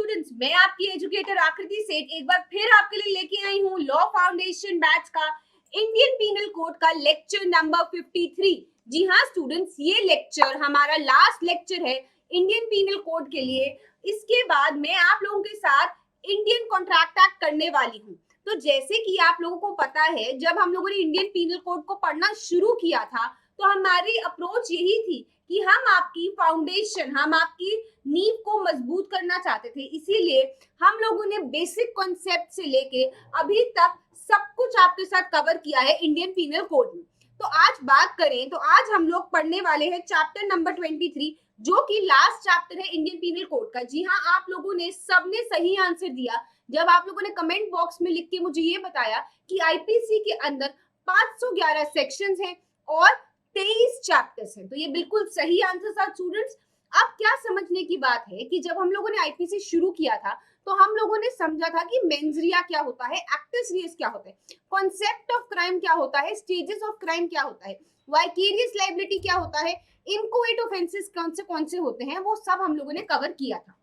Students, मैं आपकी educator आकृति सेठ एक बार फिर आपके लिए लेके आई हूँ लॉ फाउंडेशन बैच का इंडियन पीनल कोड का लेक्चर नंबर 53। जी हाँ स्टूडेंट्स, ये लेक्चर हमारा लास्ट लेक्चर है इंडियन पीनल कोड के लिए। इसके बाद मैं आप लोगों के साथ इंडियन कॉन्ट्रैक्ट एक्ट करने वाली हूँ। तो जैसे कि आप लोगों को पता है, जब हम लोगों ने इंडियन पीनल कोड को पढ़ना शुरू किया था तो हमारी अप्रोच यही थी कि हम आपकी फाउंडेशन, हम आपकी नींव को मजबूत करना चाहते थे। इसीलिए हम लोगों ने बेसिक कॉन्सेप्ट से लेके अभी तक सब कुछ आपके साथ कवर किया है इंडियन पीनल कोड में। तो आज बात करें तो आज हम लोग पढ़ने वाले हैं चैप्टर नंबर 23, जो कि लास्ट चैप्टर है इंडियन पीनल कोड का। जी हाँ, आप लोगों ने सबने सही आंसर दिया जब आप लोगों ने कमेंट बॉक्स में लिख के मुझे ये बताया कि आईपीसी के अंदर 511 सेक्शंस हैं और 23 चैप्टर्स हैं। तो ये बिल्कुल सही आंसर था स्टूडेंट्स। अब क्या समझने की बात है कि जब हम लोगों ने आईपीसी शुरू किया था तो हम लोगों ने समझा था कि मेंस रिया क्या होता है, एक्टर्स रियस क्या होता है, कॉन्सेप्ट ऑफ क्राइम क्या होता है, स्टेजेस ऑफ क्राइम क्या होता है, वाइकेरियस लायबिलिटी क्या होता है, इनकोएट ऑफेंसेस कौन से होते हैं, वो सब हम लोगों ने कवर किया था।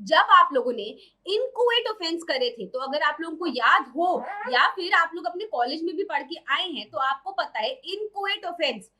जब आप लोगों ने इनकोएट ऑफेंस करे थे, तो अगर आप लोगों को याद हो या फिर आप लोग अपने कॉलेज में भी पढ़ के आए हैं तो आपको पता है इनकोएट ऑफेंस,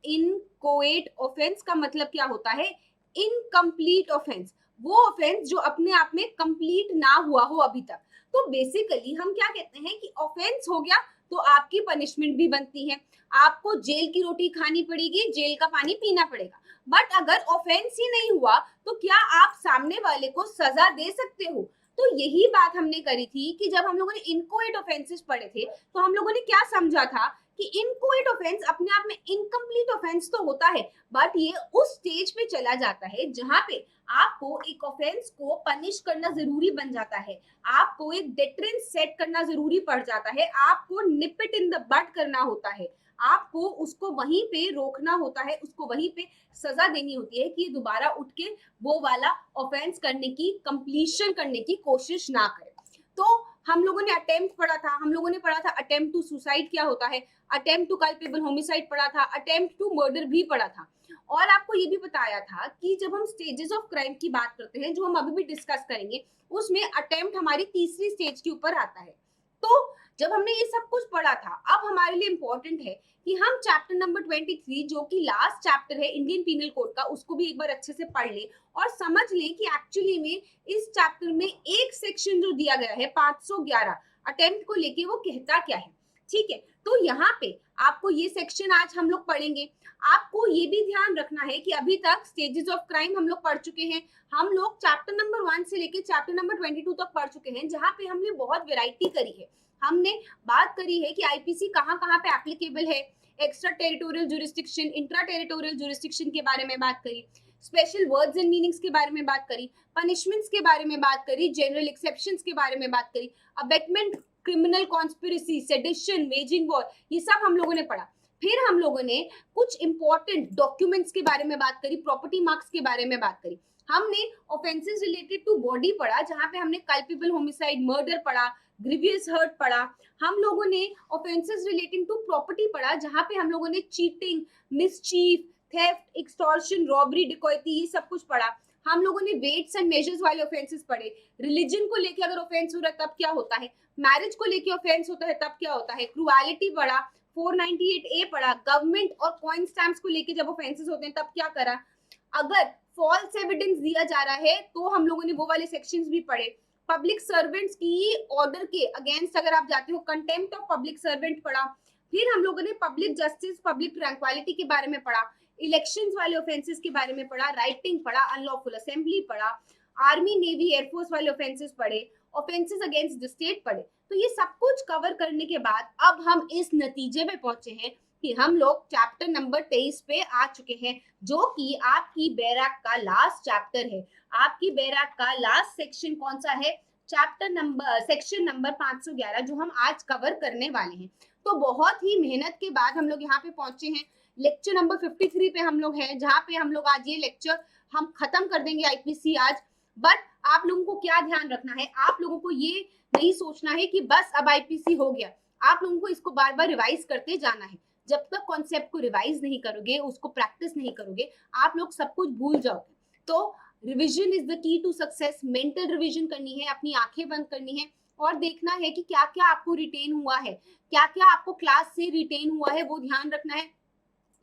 इनकोएट ऑफेंस का मतलब क्या होता है, इनकम्प्लीट ऑफेंस, वो ऑफेंस जो अपने आप में कंप्लीट ना हुआ हो अभी तक। तो बेसिकली हम क्या कहते हैं कि ऑफेंस हो गया तो आपकी पनिशमेंट भी बनती है, आपको जेल की रोटी खानी पड़ेगी, जेल का पानी पीना पड़ेगा। बट अगर ऑफेंस ही नहीं हुआ तो क्या आप सामने वाले को सजा दे सकते हो? तो यही बात हमने करी थी कि जब हम लोगों ने इनकोएट ऑफेंसेस पढ़े थे तो हम लोगों ने क्या समझा था कि इनकोएट ऑफेंस अपने आप में इनकम्प्लीट ऑफेंस तो होता है, बट ये उस स्टेज पे चला जाता है जहां पे आपको एक ऑफेंस को पनिश करना जरूरी बन जाता है, आपको एक डेटरेंस सेट करना जरूरी पड़ जाता है, आपको निप इट इन द बड करना होता है, आपको उसको वहीं पे रोकना होता है, उसको वहीं पे सजा देनी होती है कि दोबारा उठ के वो वाला ऑफेंस करने की, कंप्लीशन करने की कोशिश ना करे। तो हम लोगों ने अटेम्प्ट पढ़ा था, हम लोगों ने पढ़ा था अटेम्प्ट टू सुसाइड क्या होता है, अटेम्प्ट टू कल्पेबल होमिसाइड पढ़ा था, अटेम्प्ट टू मर्डर भी पढ़ा था। और आपको ये भी बताया था कि जब हम स्टेजेस ऑफ क्राइम की बात करते हैं, जो हम अभी भी डिस्कस करेंगे, उसमें अटेम्प्ट हमारी तीसरी स्टेज के ऊपर आता है। तो जब हमने ये सब कुछ पढ़ा था, अब हमारे लिए इंपॉर्टेंट है कि हम चैप्टर नंबर 23, जो कि लास्ट चैप्टर है इंडियन पीनल कोड का, उसको भी एक बार अच्छे से पढ़ लें और समझ लें कि एक्चुअली में इस चैप्टर में एक सेक्शन जो दिया गया है 511 अटेम्प्ट को लेके, वो कहता क्या है। ठीक है, तो यहाँ पे आपको ये सेक्शन आज हम लोग पढ़ेंगे। आपको ये भी ध्यान रखना है कि अभी तक स्टेजेस ऑफ क्राइम हम लोग पढ़ चुके हैं, हम लोग चैप्टर नंबर 1 से लेके चैप्टर नंबर 22 तक पढ़ चुके हैं, जहाँ पे हमने बहुत वेराइटी करी है। हमने बात करी है कि आईपीसी कहाँ पे एप्लीकेबल है, extra territorial jurisdiction, intra territorial jurisdiction के बारे में बात करी, स्पेशल वर्ड्स एंड मीनिंग्स के बारे में बात करी, पनिशमेंट्स के बारे में बात करी, जनरल एक्सेप्शंस के बारे में बात करी, abetment, criminal conspiracy, sedition, waging war, ये सब हम लोगों ने पढ़ा। फिर हम लोगों ने कुछ इंपॉर्टेंट डॉक्यूमेंट्स के बारे में बात करी, प्रॉपर्टी मार्क्स के बारे में बात करी, हमने ऑफेंसेस रिलेटेड टू बॉडी पढ़ा, जहां पे हमने कल्पेबल होमिसाइड, मर्डर पढ़ा, ग्रीवियस हर्ट पढ़ा, हम लोगों ने ऑफेंसेस रिलेटिंग टू प्रॉपर्टी पढ़ा, जहां पे हम लोगों ने cheating, mischief, theft, extortion, robbery, dacoity, ये सब कुछ पढ़ा। हम लोगों ने वेट्स एंड मेजर्स वाले ऑफेंसेस पढ़े, रिलीजन को लेके अगर ऑफेंस हो रहा है तब क्या होता है, मैरिज को लेके ऑफेंस होता है तब क्या होता है, क्रूएलिटी पढ़ा, 498A पढ़ा, गवर्नमेंट और कॉइन स्टैम्प्स को लेके जब ऑफेंसेस होते हैं तब क्या करा, अगर फॉल्स एविडेंस दिया जा रहा है तो हम लोगों ने वो वाले सेक्शंस भी पढ़े, पब्लिक सर्वेंट्स की ऑर्डर के अगेंस्ट अगर आप जाते हो, कंटेम्प्ट ऑफ पब्लिक सर्वेंट पढ़ा, फिर हम लोगों ने पब्लिक जस्टिस, पब्लिक ट्रैंक्विलिटी के बारे में पढ़ा, इलेक्शंस वाले ऑफेंसेस के बारे में पढ़ा, राइटिंग पढ़ा, अनलॉफुल असेंबली पढ़ा, आर्मी, नेवी, एयरफोर्स वाले ऑफेंसेस पढ़े, ऑफेंसेस अगेंस्ट द स्टेट पढ़े। तो ये सब कुछ कवर करने के बाद अब हम इस नतीजे में पहुंचे हैं कि हम लोग चैप्टर नंबर 23 पे आ चुके हैं, जो कि आपकी बैराक का लास्ट चैप्टर है। आपकी बैराक का लास्ट सेक्शन कौन सा है, चैप्टर नंबर, सेक्शन नंबर 511, जो हम आज कवर करने वाले हैं। तो बहुत ही मेहनत के बाद हम लोग यहाँ पे पहुंचे हैं, लेक्चर नंबर 53 पे हम लोग हैं, जहाँ पे हम लोग आज ये लेक्चर हम खत्म कर देंगे आईपीसी आज। बट आप लोगों को क्या ध्यान रखना है, आप लोगों को ये नहीं सोचना है कि बस अब आईपीसी हो गया, आप लोगों को इसको बार बार रिवाइज करते जाना है। जब तक कॉन्सेप्ट को रिवाइज नहीं करोगे, उसको प्रैक्टिस नहीं करोगे, आप लोग सब कुछ भूल जाओगे। तो revision is the key to success. Mental revision करनी है, अपनी आंखें बंद करनी है और देखना है कि क्या क्या आपको रिटेन हुआ है, क्या क्या आपको क्लास से रिटेन हुआ है, वो ध्यान रखना है।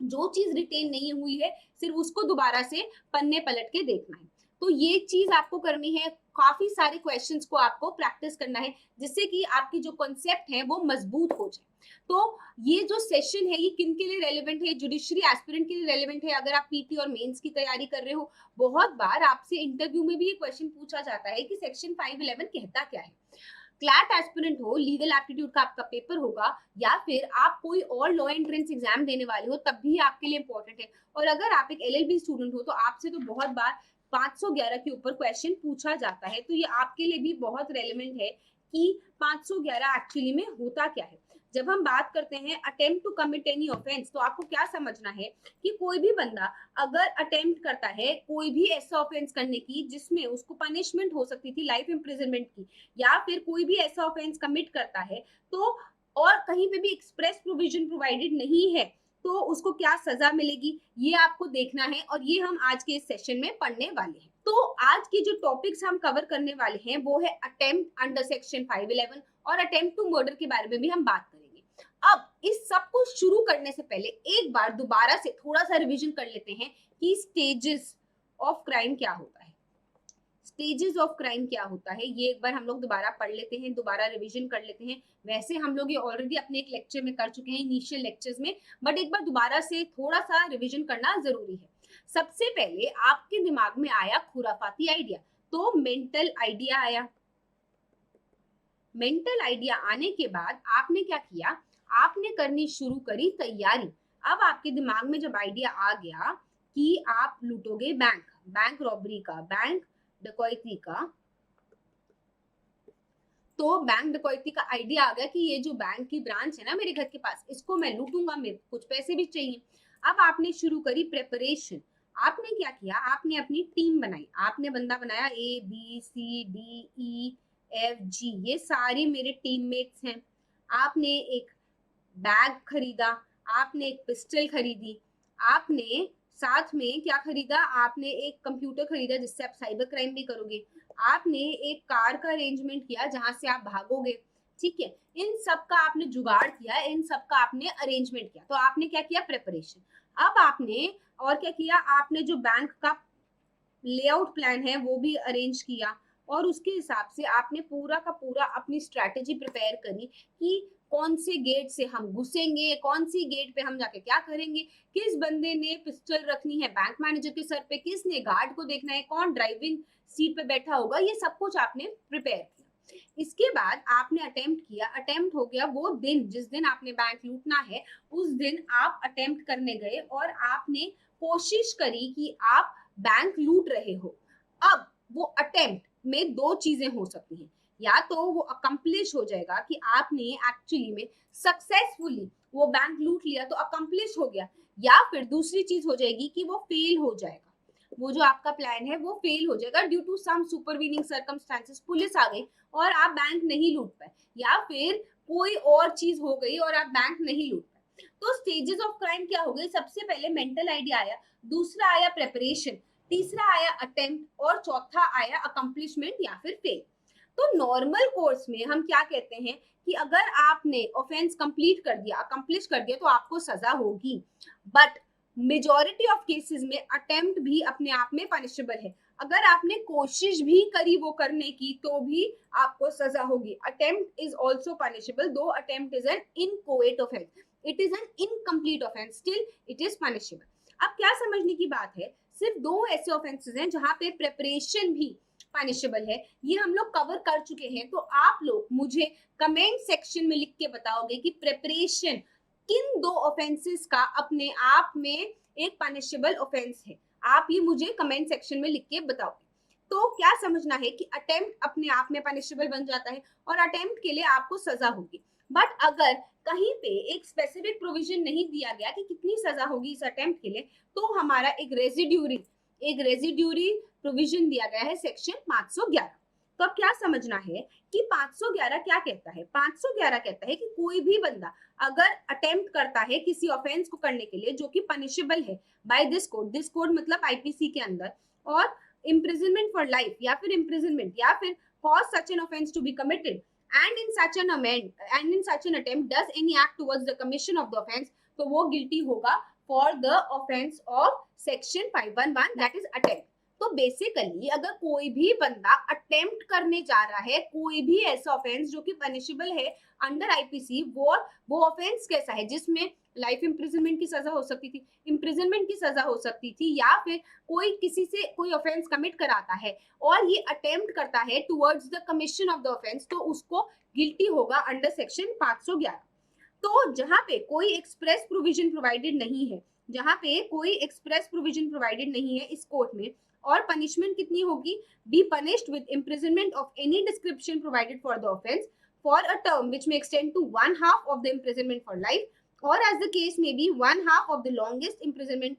जो चीज रिटेन नहीं हुई है सिर्फ उसको दोबारा से पन्ने पलट के देखना है। तो ये चीज आपको करनी है। काफी सारे क्वेश्चंस को आपको प्रैक्टिस करना है जिससे कि आपकी जो कॉन्सेप्ट है वो मजबूत हो जाए। तो ये जो सेशन है ये किन के लिए रेलेवेंट है? जुडिशरी एस्पिरेंट के लिए रेलेवेंट है। अगर आप पीटी और मेंस की तैयारी कर रहे हो, बहुत बार आपसे इंटरव्यू में भी ये क्वेश्चन पूछा जाता है कि सेक्शन 511 कहता क्या है। क्लैट एस्पिरेंट हो, लीगल एप्टीट्यूड का आपका पेपर होगा, या फिर आप कोई और लॉ एंट्रेंस एग्जाम देने वाले हो, तब भी आपके लिए इंपॉर्टेंट है। और अगर आप एक एलएलबी स्टूडेंट हो तो आपसे तो बहुत बार 511 के ऊपर क्वेश्चन पूछा जाता है। तो ये आपके लिए भी बहुत रेलेवेंट है कि 511 एक्चुअली में होता क्या है। जब हम बात करते हैं attempt to commit any offence, तो आपको क्या समझना है कि कोई भी बंदा अगर अटेम्प्ट करता है कोई भी ऐसा ऑफेंस करने की जिसमें उसको पनिशमेंट हो सकती थी लाइफ इम्प्रिजनमेंट की, या फिर कोई भी ऐसा ऑफेंस कमिट करता है तो और कहीं पे भी एक्सप्रेस प्रोविजन प्रोवाइडेड नहीं है तो उसको क्या सजा मिलेगी, ये आपको देखना है। और ये हम आज के इस सेशन में पढ़ने वाले हैं। तो आज के जो टॉपिक्स हम कवर करने वाले हैं वो है अटेम्प्ट अंडर सेक्शन 511 और अटेम्प्ट टू मर्डर के बारे में भी हम बात करेंगे। अब इस सब को शुरू करने से पहले एक बार दोबारा से थोड़ा सा रिवीजन कर लेते हैं कि स्टेजेस ऑफ क्राइम क्या होता है। स्टेजेस ऑफ क्राइम क्या होता है ये एक बार हम लोग दोबारा पढ़ लेते हैं, दोबारा रिवीजन कर लेते हैं। वैसे हम लोग ये ऑलरेडी अपने एक लेक्चर में कर चुके हैं, इनिशियल लेक्चर्स में, बट एक बार दोबारा से थोड़ा सा रिवीजन करना जरूरी है। सबसे पहले आपके दिमाग में आया खुराफाती आइडिया, तो मेंटल आइडिया आया। मेंटल आइडिया आने के बाद आपने क्या किया, आपने करनी शुरू करी तैयारी। अब आपके दिमाग में जब आइडिया आ गया कि आप लूटोगे बैंक, बैंक रॉबरी का, बैंक डकैती का, तो बैंक डकैती का आइडिया आ गया कि ये जो बैंक की ब्रांच है ना मेरे घर के पास, इसको मैं लूटूंगा, मेरे कुछ पैसे भी चाहिए। अब आपने शुरू करी प्रेपरेशन। आपने क्या किया, आपने अपनी टीम बनाई, आपने बंदा बनाया ABCDEFG, ये सारे मेरे टीममेट्स हैं। आपने एक बैग खरीदा, आपने एक पिस्टल खरीदी, आपने साथ में क्या खरीदा, आपने एक कंप्यूटर खरीदा जिससे आप साइबर क्राइम भी करोगे, आपने एक कार का अरेंजमेंट किया जहां से आप भागोगे, ठीक है। इन सब का आपने जुगाड़ किया, इन सब का आपने अरेंजमेंट किया, तो आपने क्या किया, प्रेपरेशन। अब आपने और क्या किया, आपने जो बैंक का लेआउट प्लान है वो भी अरेंज किया और उसके हिसाब से आपने पूरा का पूरा अपनी स्ट्रैटेजी प्रिपेयर करी कि कौन से गेट से हम घुसेंगे, कौन सी गेट पे हम जाके क्या करेंगे, किस बंदे ने पिस्टल रखनी है बैंक मैनेजर के सर पे, किसने गार्ड को देखना है, कौन ड्राइविंग सीट पे बैठा होगा, ये सब कुछ आपने प्रिपेयर किया। इसके बाद आपने अटेम्प्ट किया। अटेम्प्ट हो गया वो दिन जिस दिन आपने बैंक लूटना है, उस दिन आप अटेम्प्ट करने गए और आपने कोशिश करी कि आप बैंक लूट रहे हो। अब वो अटेम्प्ट में दो चीजें हो सकती हैं, या तो वो अकम्प्लिश हो जाएगा कि आपने एक्चुअली में सक्सेसफुली वो बैंक लूट लिया तो अकम्प्लिश हो गया, या फिर दूसरी चीज हो जाएगी कि वो फेल हो जाएगा, वो जो आपका प्लान है वो फेल हो जाएगा due to some supervening circumstances, police आ गई और आप बैंक नहीं लूट पाए, या फिर कोई और चीज हो गई और आप बैंक नहीं लूट पाए। तो स्टेजेस ऑफ क्राइम क्या हो गई, सबसे पहले मेंटल आइडिया आया, दूसरा आया प्रेपरेशन, तीसरा आया अटेम्प्ट और चौथा आया अकम्प्लिशमेंट या फिर फेल। तो नॉर्मल कोर्स में हम क्या कहते हैं कि अगर आपने ऑफेंस कंप्लीट कर दिया, अकम्प्लिश कर दिया, तो आपको सजा होगी, बट मेजॉरिटी ऑफ केसेस में अटेम्प्ट भी अपने आप में पनिशेबल है। अगर आपने कोशिश भी करी वो करने की तो भी आपको सजा होगी। Attempt is also punishable, though attempt is an inchoate offence, it is an incomplete offence, still it is punishable. अब क्या समझने की बात है, सिर्फ दो ऐसे ऑफेंसेस हैं जहां पे प्रेपरेशन भी पनिशेबल है, ये हम लोग कवर कर चुके हैं। तो आप लोग मुझे कमेंट सेक्शन में लिख के बताओगे कि प्रेपरेशन किन दो ऑफेंसेस का अपने आप में एक पनिशेबल ऑफेंस है। आप ये मुझे कमेंट सेक्शन में लिख के बताओगे। तो क्या समझना है कि अटेम्प्ट अपने आप में पनिशेबल बन जाता है और अटेम्प्ट के लिए आपको सजा होगी, बट अगर कहीं पे एक स्पेसिफिक प्रोविजन नहीं दिया गया कि कितनी सजा होगी इस अटेम्प्ट के लिए, तो हमारा एक रेजिड्यूरी प्रोविजन दिया गया है सेक्शन 511। तो अब क्या समझना है कि 511 क्या कहता है, 511 कहता है कि कोई भी बंदा अगर अटेम्प्ट करता है किसी ऑफेंस को करने के लिए जो कि पनिशेबल है बाय दिस कोड मतलब आईपीसी के अंदर, और imprisonment for life या फिर imprisonment या फिर cause such an offense to be committed and in such an attempt does any act towards the commission of the offense, तो वो guilty होगा for the offense of section 511 that is attempt. तो basically अगर कोई भी बंदा attempt करने जा रहा है कोई भी ऐसा ऑफेंस जो कि पनिशेबल है अंडर आईपीसी, वो ऑफेंस कैसा है जिसमें लाइफ इम्प्रिजनमेंट की सजा हो सकती थी, इम्प्रिजनमेंट की सजा हो सकती थी, या फिर कोई किसी से कोई ऑफेंस कमिट कराता है और ये अटेम्प्ट करता है towards the commission of the offence, तो उसको गिल्टी होगा अंडर सेक्शन 511. तो जहां पे कोई एक्सप्रेस प्रोविजन प्रोवाइडेड नहीं है, जहां पे कोई एक्सप्रेस प्रोविजन प्रोवाइडेड नहीं है इस कोर्ट में, और पनिशमेंट कितनी होगी, be punished with imprisonment of any description provided for the offence for a term which may extend to 1/2 of the imprisonment for life or as the case may be 1/2 of the longest imprisonment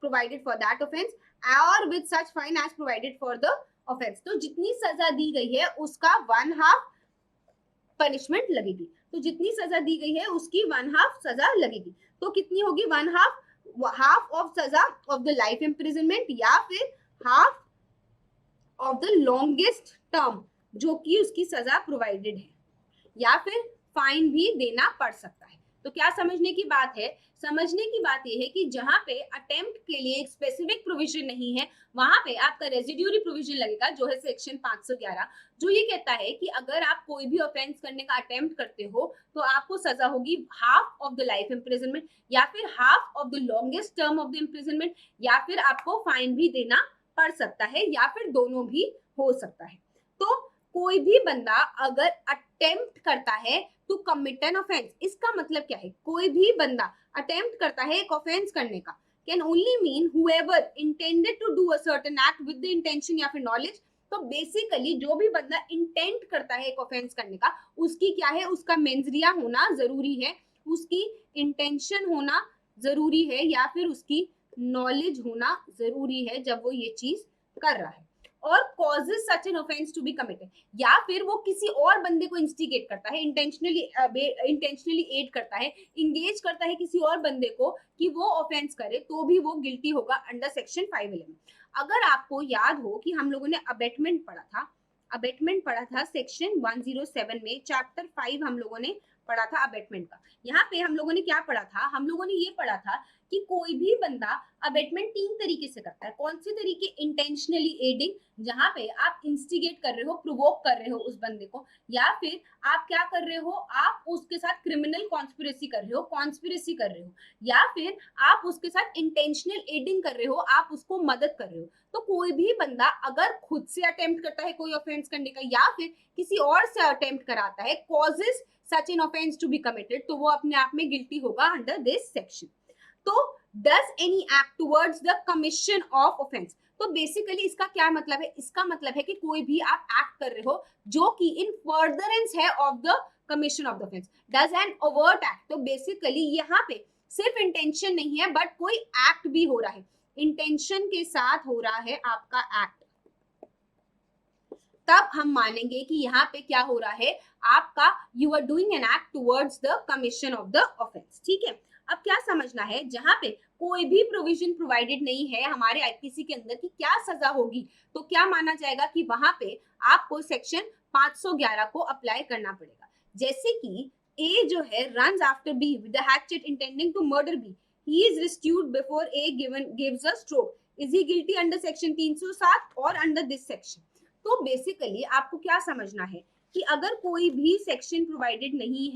provided for that offense or with such fine as provided for the offense. तो जितनी सजा दी गई है उसका 1/2 punishment लगेगी, तो जितनी सजा दी गई है उसकी 1/2 सजा लगेगी. तो कितनी होगी 1/2 हाफ ऑफ सजा ऑफ द लाइफ इम्प्रिजनमेंट या फिर half of the longest term जो कि उसकी सजा प्रोवाइडेड है, या फिर फाइन भी देना पड़ सकता है. तो क्या समझने की बात है, समझने की बात यह है कि जहां पे अटेम्प्ट के लिए एक स्पेसिफिक प्रोविजन नहीं है वहां पे आपका रेजिड्यूरी प्रोविजन लगेगा जो है सेक्शन 511, जो ये कहता है कि अगर आप कोई भी ऑफेंस करने का अटेम्प्ट करते हो तो आपको सजा होगी half of the life imprisonment या फिर half of the longest term of the imprisonment, या फिर आपको फाइन भी देना पड़ सकता है, या फिर दोनों भी हो सकता है. तो कोई भी बंदा अगर अटेम्प्ट करता है टू कमिट एन ऑफेंस, इसका मतलब क्या है, कोई भी बंदा अटेम्प्ट करता है एक ऑफेंस करने का, can only mean whoever intended to do a certain act with the intention या फिर नॉलेज. तो बेसिकली जो भी बंदा इंटेंट करता है एक ऑफेंस करने का, उसकी क्या है, उसका मेंजरिया होना जरूरी है, उसकी इंटेंशन होना जरूरी है, या फिर उसकी नॉलेज होना जरूरी है जब वो ये चीज कर रहा है. और causes such an offense to be committed, या फिर वो किसी और बंदे को इंस्टिगेट करता है, इंटेंशनली एड करता है, इंगेज करता है किसी और बंदे को कि वो ऑफेंस करे, तो भी वो गिल्टी होगा अंडर सेक्शन 511. अगर आपको याद हो कि हम लोगों ने अबेटमेंट पढ़ा था सेक्शन 107 में, चैप्टर 5 हम लोगों ने पढ़ा था अबेटमेंट का. यहाँ पे हम लोगों ने क्या पढ़ा था, हम लोगों ने ये पढ़ा था कि कोई भी बंदा अबेटमेंट 3 तरीके से करता है. कौन से तरीके, इंटेंशनली एडिंग, जहां पे आप इंस्टिगेट कर रहे हो, प्रोवोक कर रहे हो उस बंदे को, या फिर आप क्या कर रहे हो, आप उसके साथ क्रिमिनल कॉन्स्पिरेसी कर रहे हो, या फिर आप उसके साथ इंटेंशनल एडिंग कर रहे हो, आप उसको मदद कर रहे हो. तो कोई भी बंदा अगर खुद से अटेम्प्ट करता है कोई ऑफेंस करने का, या फिर किसी और से अटेम्प्ट कराता है, causes such an offence to be committed, तो वो अपने आप में गिल्टी होगा अंडर दिस सेक्शन. तो does any act towards the commission of offense, तो बेसिकली इसका क्या मतलब है, इसका मतलब है कि कोई भी आप एक्ट कर रहे हो जो कि इन फर्दरेंस है of the commission of the offence. Does N overt act, तो बेसिकली यहाँ पे सिर्फ इंटेंशन नहीं है बट कोई एक्ट भी हो रहा है, इंटेंशन के साथ हो रहा है आपका एक्ट, तब हम मानेंगे कि यहाँ पे क्या हो रहा है आपका, you are doing an act towards the commission of the offence. ठीक है, अब क्या समझना है, जहां पे कोई भी प्रोविजन प्रोवाइडेड नहीं है हमारे आईपीसी के अंदर कि क्या सजा होगी, तो क्या माना जाएगा कि वहां पे आपको सेक्शन 511 को अप्लाई करना पड़ेगा. जैसे कि ए जो है runs after B with the hatchet intending to murder B, he is rescued before A gives a stroke, is he guilty under section 307 और अंडर दिस सेक्शन. तो बेसिकली आपको क्या समझना है कि अगर कोई भी सेक्शन प्रोवाइडेड नहीं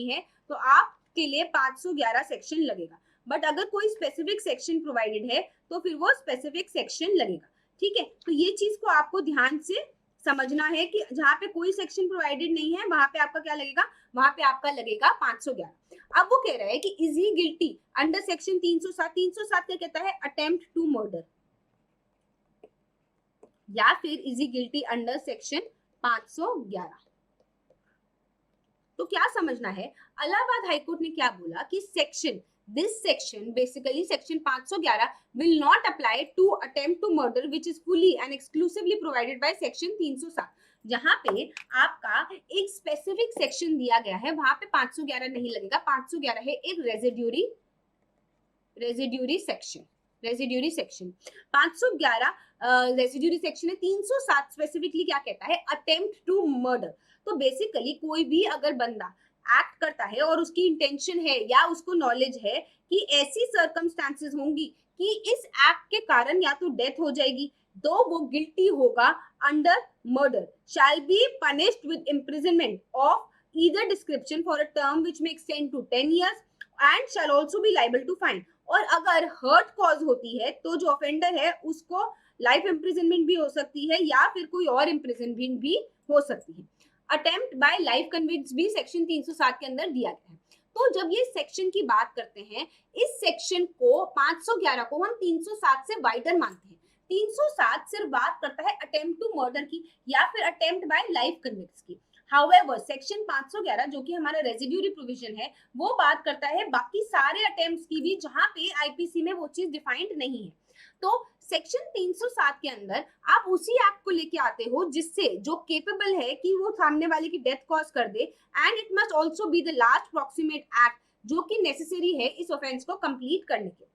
है, तो आपके लिए 511 सेक्शन लगेगा. बट अगर कोई स्पेसिफिक सेक्शन प्रोवाइडेड है तो फिर वो स्पेसिफिक सेक्शन लगेगा. ठीक है, तो ये चीज को आपको ध्यान से समझना है कि जहां पे कोई सेक्शन प्रोवाइडेड नहीं है वहां पे आपका क्या लगेगा, वहां पे आपका लगेगा 511. अब वो कह रहा है कि is he guilty under section 307 क्या कहता है, अटेम्प्ट टू मर्डर, या फिर is he guilty under section 511. तो क्या समझना है, इलाहाबाद हाईकोर्ट ने क्या बोला कि this section basically section 511 will not apply to attempt to murder which is fully and exclusively provided by section 307. जहां पे आपका एक स्पेसिफिक सेक्शन दिया गया है वहां पे 511 नहीं लगेगा. 511 है एक residuary section. Residuary section 511 residuary section है। 307 स्पेसिफिकली क्या कहता है, अटेम्प्ट टू मर्डर। तो बेसिकली कोई भी अगर बंदा एक्ट करता है और उसकी इंटेंशन है या उसको नॉलेज है कि ऐसी सर्कमस्टांसेस होंगी कि इस एक्ट के कारण या तो डेथ हो जाएगी, तो वो गिल्टी होगा under murder, shall be punished with imprisonment of either description for a term which may extend to 10 years and shall also be liable to fine. और अगर हर्ट कॉज होती है तो जो ऑफेंडर है उसको लाइफ इम्प्रिजनमेंट भी हो सकती है या फिर कोई और इम्प्रिजनमेंट भी हो सकती है। अटेम्प्ट बाय लाइफ कन्विक्ट्स भी सेक्शन 307 के अंदर दिया गया है। तो जब ये सेक्शन की बात करते हैं, इस सेक्शन को 511 को हम 307 से वाइडर मानते हैं। 307 सिर्फ बात करता है अटेम्प्ट टू मर्डर की या फिर अटेम्प्ट बाय लाइफ कन्विक्ट्स की। हाउएवर सेक्शन 511 जो कि हमारा रेजिड्यूरी प्रोविजन है, वो बात करता है बाकी सारे अटेम्प्ट्स की भी जहां पे आईपीसी में वो चीज डिफाइंड नहीं है। तो सेक्शन 307 के अंदर आप उसी एक्ट को लेके आते हो जिससे जो केपेबल है कि वो सामने वाले की डेथ कॉज कर दे, and it must also be the last proximate act जो कि नेसेसरी है इस ऑफेंस को कंप्लीट करने के।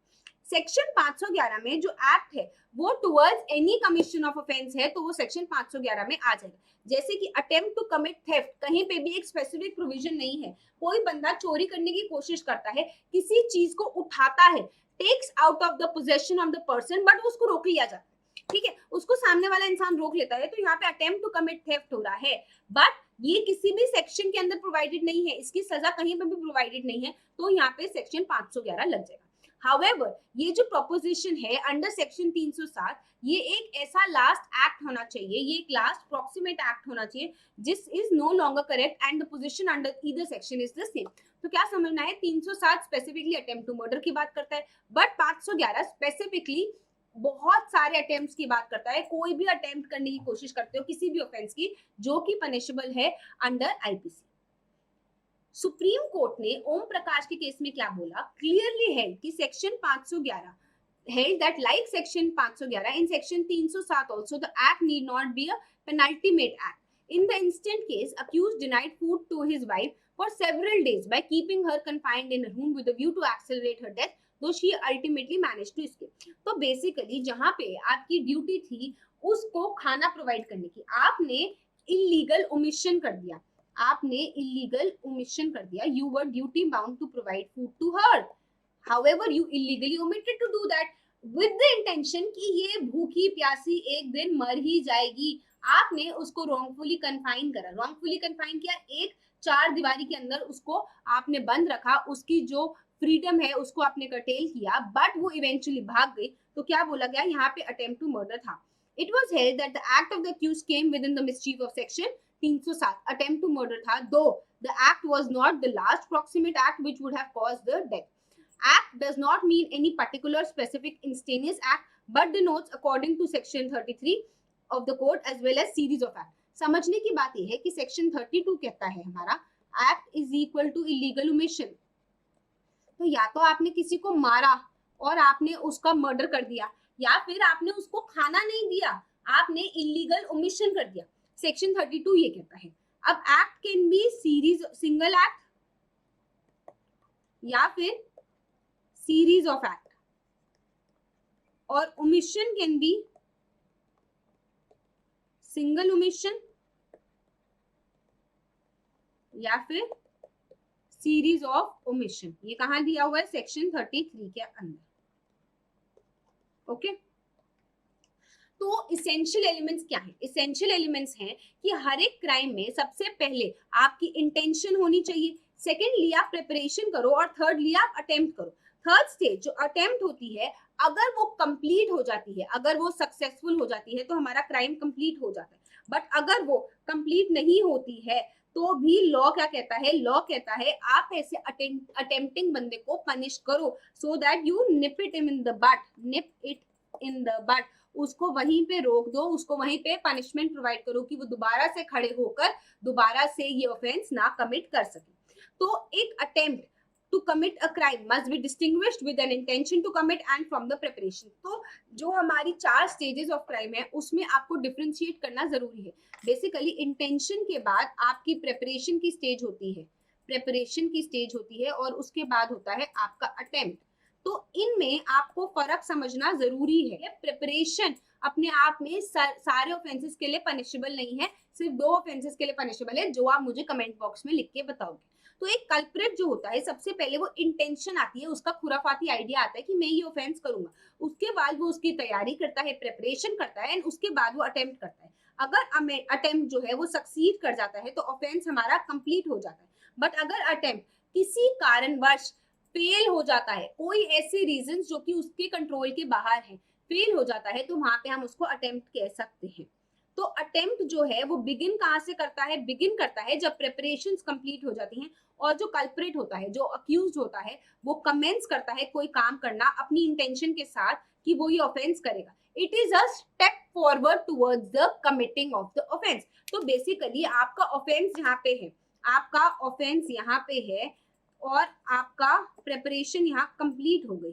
सेक्शन 511 में जो एक्ट है वो towards any commission of offence है, तो वो सेक्शन 511 में आ जाएगा। जैसे कि अटेम्प्ट टू कमिट थेफ्ट, कहीं पे भी एक स्पेसिफिक प्रोविजन नहीं है। कोई बंदा चोरी करने की कोशिश करता है, किसी चीज को उठाता है, takes out of the possession of the person, but उसको रोक लिया जाता है, ठीक है, उसको सामने वाला इंसान रोक लेता है, तो यहाँ पे अटेम्प्ट टू कमिट थेफ्ट हो रहा है। बट ये किसी भी सेक्शन के अंदर प्रोवाइडेड नहीं है, इसकी सजा कहीं पर भी प्रोवाइडेड नहीं है, तो यहाँ पे सेक्शन 511 लग जाएगा। However, ये जो प्रोपोजिशन है अंडर सेक्शन 307, ये एक ऐसा लास्ट एक्ट होना चाहिए, ये एक लास्ट प्रॉक्सिमेट एक्ट होना चाहिए जिस is no longer correct and the position under either section is the same. तो क्या समझना है, 307 स्पेसिफिकली अटेम्प्ट टू मर्डर की बात करता है, बट 511 स्पेसिफिकली बहुत सारे अटेम्प्ट्स की बात करता है। कोई भी अटेम्प्ट करने की कोशिश करते हो किसी भी ऑफेंस की जो कि पनिशेबल है अंडर आईपीसी। सुप्रीम कोर्ट ने ओम प्रकाश के केस में क्या बोला, क्लियरली हेल्ड कि section 511 held that like section 511 in section 307 also the act need not be a penultimate act. In the instant case, accused denied food to his wife for several days by keeping her confined in a room with a view to accelerate her death, though she ultimately managed to escape. तो basically जहां पे आपकी duty थी उसको खाना provide करने की, आपने इलीगल ओमिशन कर दिया, आपने इलीगल ओमिशन कर दिया। You were duty bound to provide food to her. However, you illegally omitted to do that with the intention कि ये भूखी प्यासी एक दिन मर ही जाएगी। आपने उसको wrongfully confine करा, wrongfully confine किया, एक चार दीवारी के अंदर उसको आपने बंद रखा, उसकी जो फ्रीडम है उसको आपने कर्टेल किया, बट वो इवेंचुअली भाग गई, तो क्या बोला गया, यहाँ पे अटेम्प्ट टू मर्डर था। It was held that the act of the accused came within the mischief of section 307, attempt to murder था, though the act was not the last proximate act which would have caused the death. Act does not mean any particular specific instantaneous act but denotes according to section 33 of the code as well as series of act. समझने की बात यह है कि section 32 कहता है हमारा act is equal to illegal omission. तो या तो आपने किसी को मारा और आपने उसका मर्डर कर दिया, या फिर आपने उसको खाना नहीं दिया, आपने इलीगल ओमिशन कर दिया। सेक्शन 32 ये कहता है। अब act can B series single act या फिर सीरीज ऑफ एक्ट, और omission can B single omission या फिर सीरीज ऑफ ओमिशन। ये कहां दिया हुआ है, सेक्शन 33 के अंदर। ओके तो इसेंशियल एलिमेंट्स क्या है, इसेंशियल एलिमेंट्स हैं कि हर एक क्राइम में सबसे पहले आपकी इंटेंशन होनी चाहिए, सेकेंडली आप प्रिपरेशन करो, और थर्डली आप अटेम्प्ट करो। थर्ड स्टेज जो अटेम्प्ट होती है, अगर वो कंप्लीट हो जाती है, अगर वो सक्सेसफुल हो जाती है तो हमारा क्राइम कंप्लीट हो जाता है, बट अगर वो कंप्लीट नहीं होती है तो भी लॉ क्या कहता है, लॉ कहता है आप ऐसे अटेम्प्टिंग बंदे को पनिश करो so that you nib it in the but, nib it in the but, उसको वहीं पे रोक दो, उसको वहीं पे पनिशमेंट प्रोवाइड करो कि वो दोबारा से खड़े होकर दोबारा से ये ऑफेंस ना कमिट कर सके। तो एक attempt to commit a crime must be distinguished with an intention to commit and from the preparation। तो जो हमारी 4 स्टेजेस ऑफ क्राइम है उसमें आपको डिफरेंशिएट करना जरूरी है। बेसिकली इंटेंशन के बाद आपकी प्रेपरेशन की स्टेज होती है, प्रेपरेशन की स्टेज होती है, और उसके बाद होता है आपका अटेम्प्ट। तो इनमें आपको फर्क समझना जरूरी है। प्रिपरेशन अपने आप में सारे ऑफेंसेस के लिए पनिशेबल नहीं है, सिर्फ 2 ऑफेंसेस के लिए पनिशेबल है, जो आप मुझे कमेंट बॉक्स में लिख के बताओगे। तो एक कल्प्रिट जो होता है, सबसे पहले वो इंटेंशन आती है, उसका खुराफाती आइडिया आता है कि मैं ये ऑफेंस करूंगा, उसके बाद वो उसकी तैयारी करता है, प्रिपरेशन करता है, एंड उसके बाद वो अटेम्प्ट करता है। अगर अटेम्प्ट जो है वो सक्सीड कर जाता है तो ऑफेंस हमारा कंप्लीट हो जाता है। बट अगर अटेम्प्ट किसी कारणवश फेल हो जाता है, कोई ऐसे रीजन जो कि उसके कंट्रोल के बाहर है, फेल हो जाता है, तो वहां पे हम उसको अटेम्प्ट कह सकते हैं। तो अटेम्प्ट जो है वो बिगिन कहाँ से करता है? बिगिन करता है जब प्रिपरेशंस कंप्लीट हो जाती हैं, और जो कल्प्रिट होता है, जो अक्यूज होता है, वो कमेंस करता है कोई काम करना अपनी इंटेंशन के साथ कि वो ये ऑफेंस करेगा। It is a step forward towards the committing of the offence. तो बेसिकली आपका ऑफेंस यहाँ पे है, आपका ऑफेंस यहाँ पे है, और आपका प्रिपरेशन यहाँ कंप्लीट हो गई।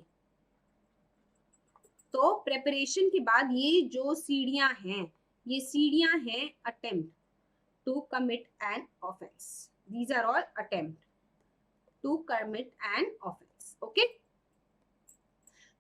तो प्रिपरेशन के बाद ये जो सीढ़ियां हैं, ये सीढ़ियां हैं attempt to commit an offence. These are all attempt to commit an offence. Okay,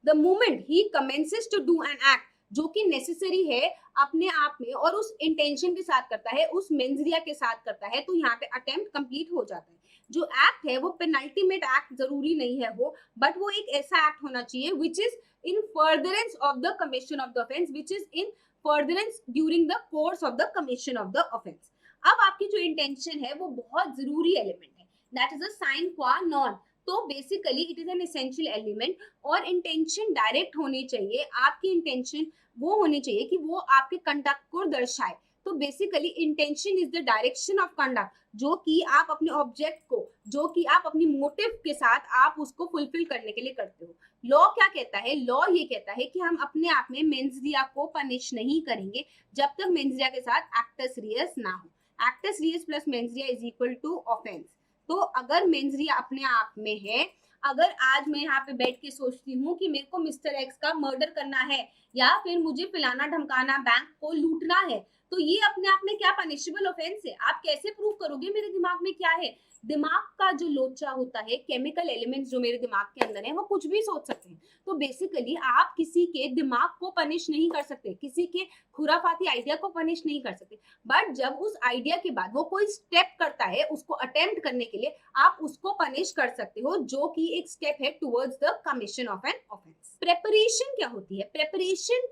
the moment he commences to do an act, जो कि नेसेसरी है अपने आप में और उस इंटेंशन के साथ करता है, उस मेंजरिया के साथ करता है, तो यहाँ पे अटेम्प्ट कंप्लीट हो जाता है। जो एक्ट है वो पेनल्टीमेट एक्ट जरूरी नहीं है वो, बट वो एक ऐसा एक्ट होना चाहिए which is in furtherance of the commission of the offence, which is in furtherance during the course of the commission of the offence. अब आपकी जो इंटेंशन है वो बहुत जरूरी एलिमेंट है, दैट इज अ साइन क्वा नॉन। तो basically it is an essential element, और इंटेंशन डायरेक्ट होनी चाहिए। आपकी इंटेंशन वो होनी चाहिए कि वो आपके कंडक्ट को दर्शाए। तो basically intention is the direction of conduct, जो कि आप अपने ऑब्जेक्ट को, जो कि आप अपनी मोटिव के साथ आप उसको फुलफिल करने के लिए करते हो। लॉ क्या कहता है? लॉ ये कहता है कि हम अपने आप में मेंजरिया को पनिश नहीं करेंगे जब तक मेंजरिया के साथ एक्टस रियस ना हो। Actus reus plus mens rea is equal to offence. तो अगर मेंजरिया अपने आप में है, अगर आज मैं यहाँ पे बैठ के सोचती हूँ कि मेरे को मिस्टर एक्स का मर्डर करना है, या फिर मुझे फलाना ढमकाना बैंक को लूटना है, तो ये अपने आप में क्या पनिशेबल ऑफेंस है? आप कैसे प्रूव करोगे मेरे दिमाग में क्या है? दिमाग का जो लोचा होता है, केमिकल एलिमेंट्स जो मेरे दिमाग के अंदर है, वो कुछ भी सोच सकते हैं। तो बेसिकली आप किसी के दिमाग को पनिश नहीं कर सकते, किसी के खुराफाती आइडिया को पनिश नहीं कर सकते। बट जब उस आइडिया के बाद वो कोई स्टेप करता है उसको अटेम्प्ट करने के लिए, आप उसको पनिश कर सकते हो, जो कि एक स्टेप है towards the commission of an offence. Preparation क्या होती है? प्रेपरेशन